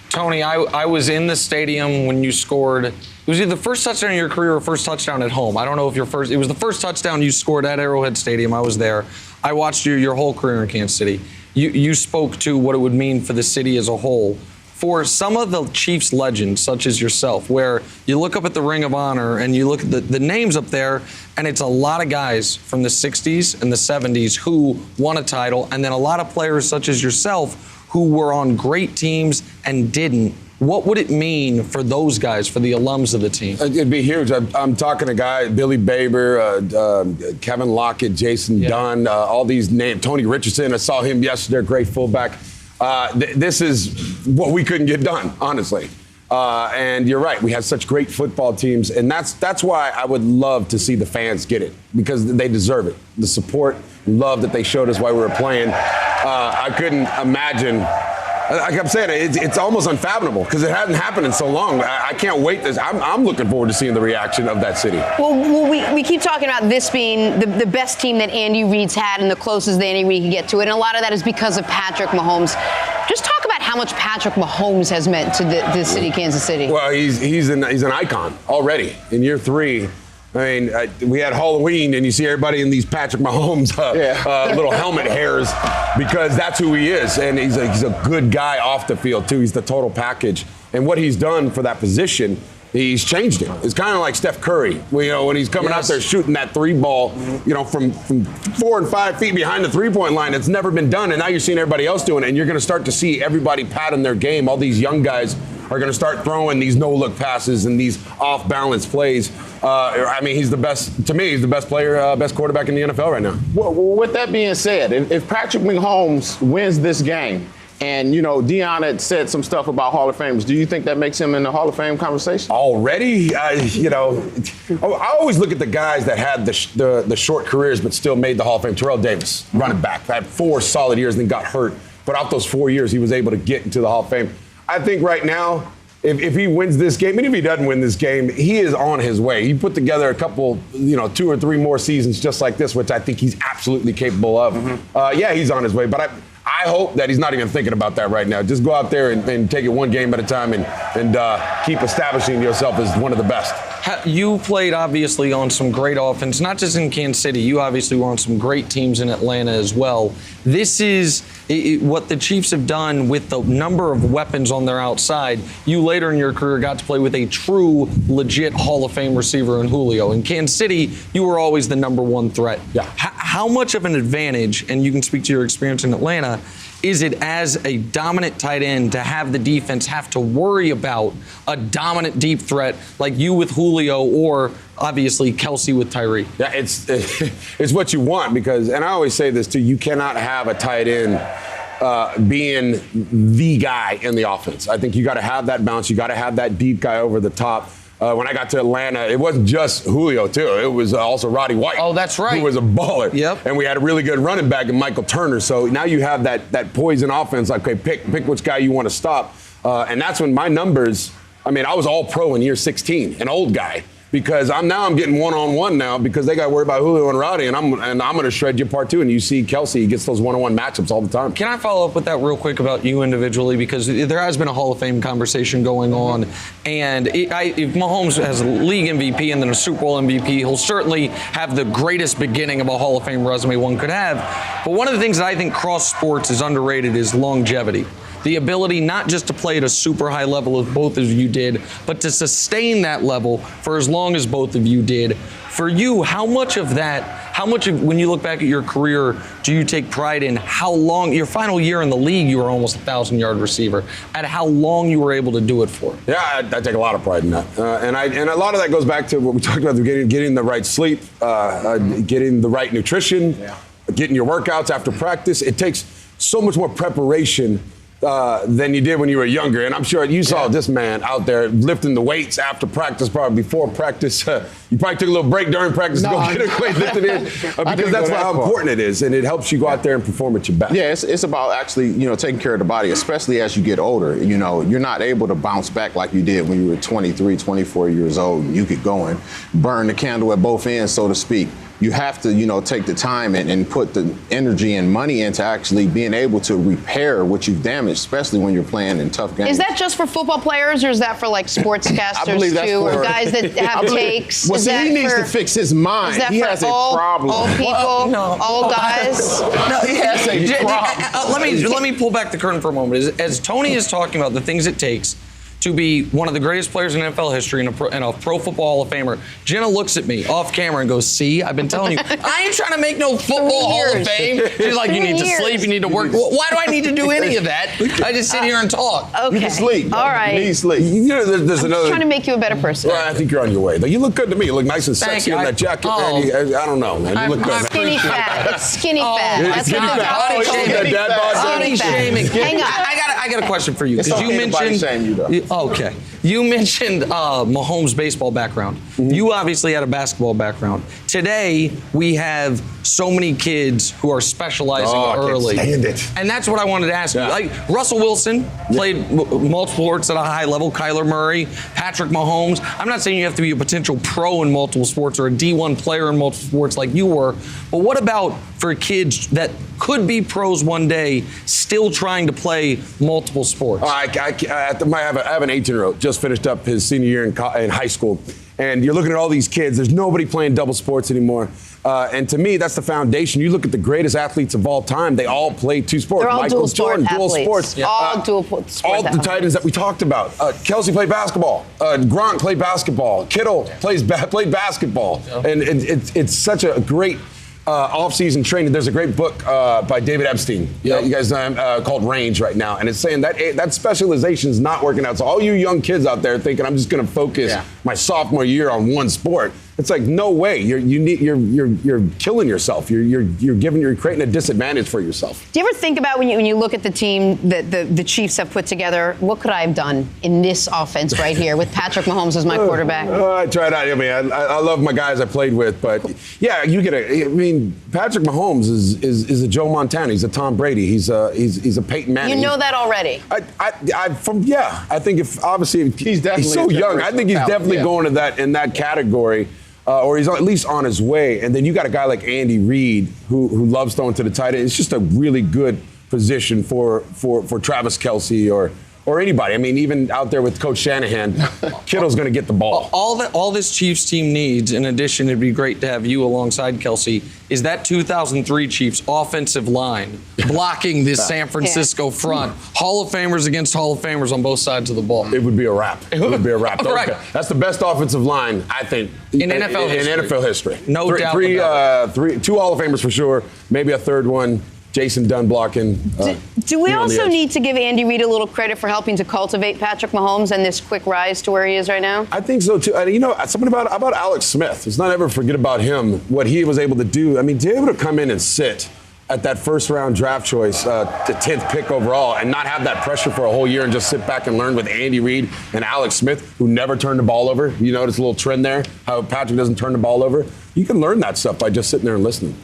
Tony, I was in the stadium when you scored. It was either the first touchdown in your career or first touchdown at home. I don't know if it was the first touchdown you scored at Arrowhead Stadium. I was there. I watched you your whole career in Kansas City. You spoke to what it would mean for the city as a whole. For some of the Chiefs legends, such as yourself, where you look up at the Ring of Honor and you look at the names up there, and it's a lot of guys from the 60s and the 70s who won a title, and then a lot of players such as yourself who were on great teams and didn't. What would it mean for those guys, for the alums of the team? It'd be huge. I'm talking to guys, Billy Baber, Kevin Lockett, Jason Dunn, all these names, Tony Richardson. I saw him yesterday, great fullback. This is what we couldn't get done, honestly. And you're right, we have such great football teams, and that's why I would love to see the fans get it, because they deserve it. The support and love that they showed us while we were playing. I couldn't imagine. Like I'm saying, it's almost unfathomable because it hasn't happened in so long. I can't wait. I'm looking forward to seeing the reaction of that city. Well, we keep talking about this being the best team that Andy Reid's had and the closest that Andy Reid can get to it, and a lot of that is because of Patrick Mahomes. Just talk about how much Patrick Mahomes has meant to the city of Kansas City. Well, he's an icon already in year 3. I mean, we had Halloween, and you see everybody in these Patrick Mahomes little helmet hairs because that's who he is. And he's a good guy off the field, too. He's the total package. And what he's done for that position, he's changed it. It's kind of like Steph Curry, when he's coming out there shooting that 3 ball, from 4 and 5 feet behind the 3-point line. It's never been done, and now you're seeing everybody else doing it, and you're going to start to see everybody pattern their game. All these young guys are going to start throwing these no-look passes and these off-balance plays. I mean, he's the best. To me, he's the best player, best quarterback in the NFL right now. Well, with that being said, if Patrick Mahomes wins this game, and, Deion had said some stuff about Hall of Famers, do you think that makes him in the Hall of Fame conversation? Already? I always look at the guys that had the short careers but still made the Hall of Fame. Terrell Davis, running back, had 4 solid years and then got hurt. But out those 4 years, he was able to get into the Hall of Fame. I think right now, if he wins this game, and if he doesn't win this game, he is on his way. He put together a couple, 2 or 3 more seasons just like this, which I think he's absolutely capable of. He's on his way. But I hope that he's not even thinking about that right now. Just go out there and take it one game at a time and keep establishing yourself as one of the best. You played, obviously, on some great offense, not just in Kansas City. You obviously were on some great teams in Atlanta as well. This is what the Chiefs have done with the number of weapons on their outside. You later in your career got to play with a true, legit Hall of Fame receiver in Julio. In Kansas City, you were always the number 1 threat. Yeah. How much of an advantage, and you can speak to your experience in Atlanta, is it as a dominant tight end to have the defense have to worry about a dominant deep threat like you with Julio or obviously Kelsey with Tyree? Yeah, it's what you want because, and I always say this too, you cannot have a tight end being the guy in the offense. I think you got to have that bounce. You got to have that deep guy over the top. When I got to Atlanta, it wasn't just Julio, too. It was also Roddy White. Oh, that's right. Who was a baller. Yep. And we had a really good running back in Michael Turner. So now you have that poison offense. Like, okay, pick which guy you want to stop. And that's when my numbers, I mean, I was all pro in year 16, an old guy. Because I'm getting one-on-one now because they got to worry about Julio and Roddy, and I'm going to shred you apart too. And you see Kelsey gets those one-on-one matchups all the time. Can I follow up with that real quick about you individually? Because there has been a Hall of Fame conversation going on, and if Mahomes has a league MVP and then a Super Bowl MVP, he'll certainly have the greatest beginning of a Hall of Fame resume one could have. But one of the things that I think cross sports is underrated is longevity. The ability not just to play at a super high level as both of you did, but to sustain that level for as long as both of you did. For you, how much of when you look back at your career, do you take pride in how long, your final year in the league, you were almost a 1,000-yard receiver, at how long you were able to do it for? Yeah, I take a lot of pride in that. And a lot of that goes back to what we talked about, getting the right sleep, getting the right nutrition, getting your workouts after practice. It takes so much more preparation than you did when you were younger. And I'm sure you saw this man out there lifting the weights after practice, probably before practice. You probably took a little break during practice to go get a weight lifted in because that's how important it is. And it helps you go out there and perform at your best. Yeah, it's about actually, taking care of the body, especially as you get older. You're not able to bounce back like you did when you were 23, 24 years old. You could go and burn the candle at both ends, so to speak. You have to, take the time and put the energy and money into actually being able to repair what you've damaged, especially when you're playing in tough games. Is that just for football players, or is that for like sportscasters too, or guys that have takes? Well, he needs to fix his mind. Is that he for has all, a problem. all people, all guys? No, he has a problem. Let me pull back the curtain for a moment. As Tony is talking about the things it takes to be one of the greatest players in NFL history and a Pro Football Hall of Famer, Jenna looks at me off camera and goes, see, I've been telling you, I ain't trying to make no football Hall of Fame. She's like, you need to sleep, you need to work. Well, why do I need to do any of that? I just sit here and talk. Okay. You can sleep. All right. You need sleep. There's I'm another. trying to make you a better person. Well, I think you're on your way. You look good to me. You look nice and sexy in that jacket, man. I don't know, man. You look good. Skinny fat. It's skinny fat. That's what the doctor told me. Skinny shaming. Hang on. I got a question for you because you mentioned. Shame you, though. Okay. You mentioned Mahomes' baseball background. Mm-hmm. You obviously had a basketball background. Today, we have so many kids who are specializing early. I can't stand it. And that's what I wanted to ask you. Like Russell Wilson played multiple sports at a high level. Kyler Murray, Patrick Mahomes. I'm not saying you have to be a potential pro in multiple sports or a D1 player in multiple sports like you were. But what about for kids that could be pros one day, still trying to play multiple sports? I have an 18-year-old, just finished up his senior year in high school. And you're looking at all these kids. There's nobody playing double sports anymore. And to me, that's the foundation. You look at the greatest athletes of all time. They all play two sports. They're all Michael Jordan, dual sports. Yeah. All dual sports. All the Titans that we talked about. Kelsey played basketball. Gronk played basketball. Kittle played basketball. And it's such a great off-season training. There's a great book by David Epstein. You guys know called Range right now, and it's saying that specialization is not working out. So all you young kids out there thinking I'm just going to focus my sophomore year on one sport. It's like, no way. You're killing yourself. You're creating a disadvantage for yourself. Do you ever think about when you look at the team that the Chiefs have put together, what could I have done in this offense right here with Patrick Mahomes as my quarterback? I tried out. I mean, I love my guys I played with, but yeah, Patrick Mahomes is a Joe Montana. He's a Tom Brady. He's a Peyton Manning. You know that already. I think he's so young. I think he's definitely going to that in that category. Or he's at least on his way. And then you got a guy like Andy Reid who loves throwing to the tight end. It's just a really good position for Travis Kelce or anybody. I mean, even out there with Coach Shanahan, Kittle's going to get the ball. All this Chiefs team needs, in addition, it'd be great to have you alongside Kelce, is that 2003 Chiefs offensive line blocking this San Francisco front. Hall of Famers against Hall of Famers on both sides of the ball. It would be a wrap. It would be a wrap. Right. That's the best offensive line, I think, in NFL history. In NFL history. No doubt about it. 2 Hall of Famers for sure, maybe a third one. Jason Dunn blocking. Do we also need to give Andy Reid a little credit for helping to cultivate Patrick Mahomes and this quick rise to where he is right now? I think so too. Something about Alex Smith. Let's not ever forget about him. What he was able to do. I mean, to be able to come in and sit at that first round draft choice, the 10th pick overall, and not have that pressure for a whole year and just sit back and learn with Andy Reid and Alex Smith, who never turned the ball over. You notice a little trend there, how Patrick doesn't turn the ball over. You can learn that stuff by just sitting there and listening.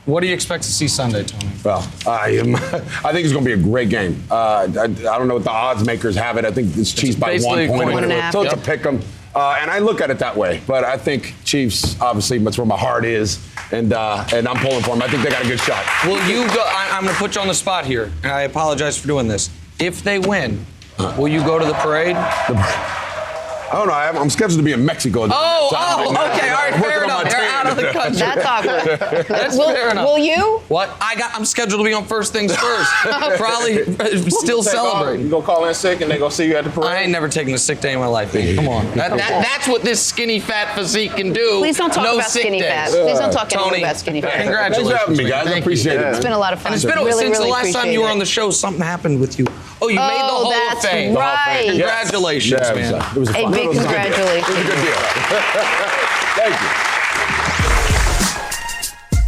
What do you expect to see Sunday, Tony? Well, I think it's going to be a great game. I don't know what the odds makers have it. I think it's Chiefs by 1 point. So it's a pick 'em. And I look at it that way. But I think Chiefs, obviously, that's where my heart is. And I'm pulling for them. I think they got a good shot. Will you go? I'm going to put you on the spot here. And I apologize for doing this. If they win, will you go to the parade? I don't know. I'm scheduled to be in Mexico. Okay. All right. Fair enough. They're out of the country. That's awkward. That's fair enough. Will you? What? I'm scheduled to be on First Things First. Probably still celebrating. You gonna call in sick and they gonna see you at the parade? I ain't never taken a sick day in my life, baby. Come on. That's what this skinny fat physique can do. Please don't talk no about sick skinny days. fat. Please don't talk Tony, about skinny fat. Congratulations. Thanks for having me, guys. I appreciate it. It's been a lot of fun. And it's been really, since really the last time you were on the show, something happened with you. Oh, you made the Hall of Fame. Right. Congratulations, man. It was a big congratulations. It was a good deal. Thank you.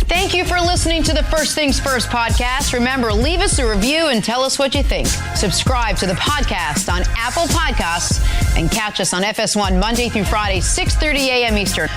Thank you for listening to the First Things First podcast. Remember, leave us a review and tell us what you think. Subscribe to the podcast on Apple Podcasts and catch us on FS1 Monday through Friday, 6:30 a.m. Eastern.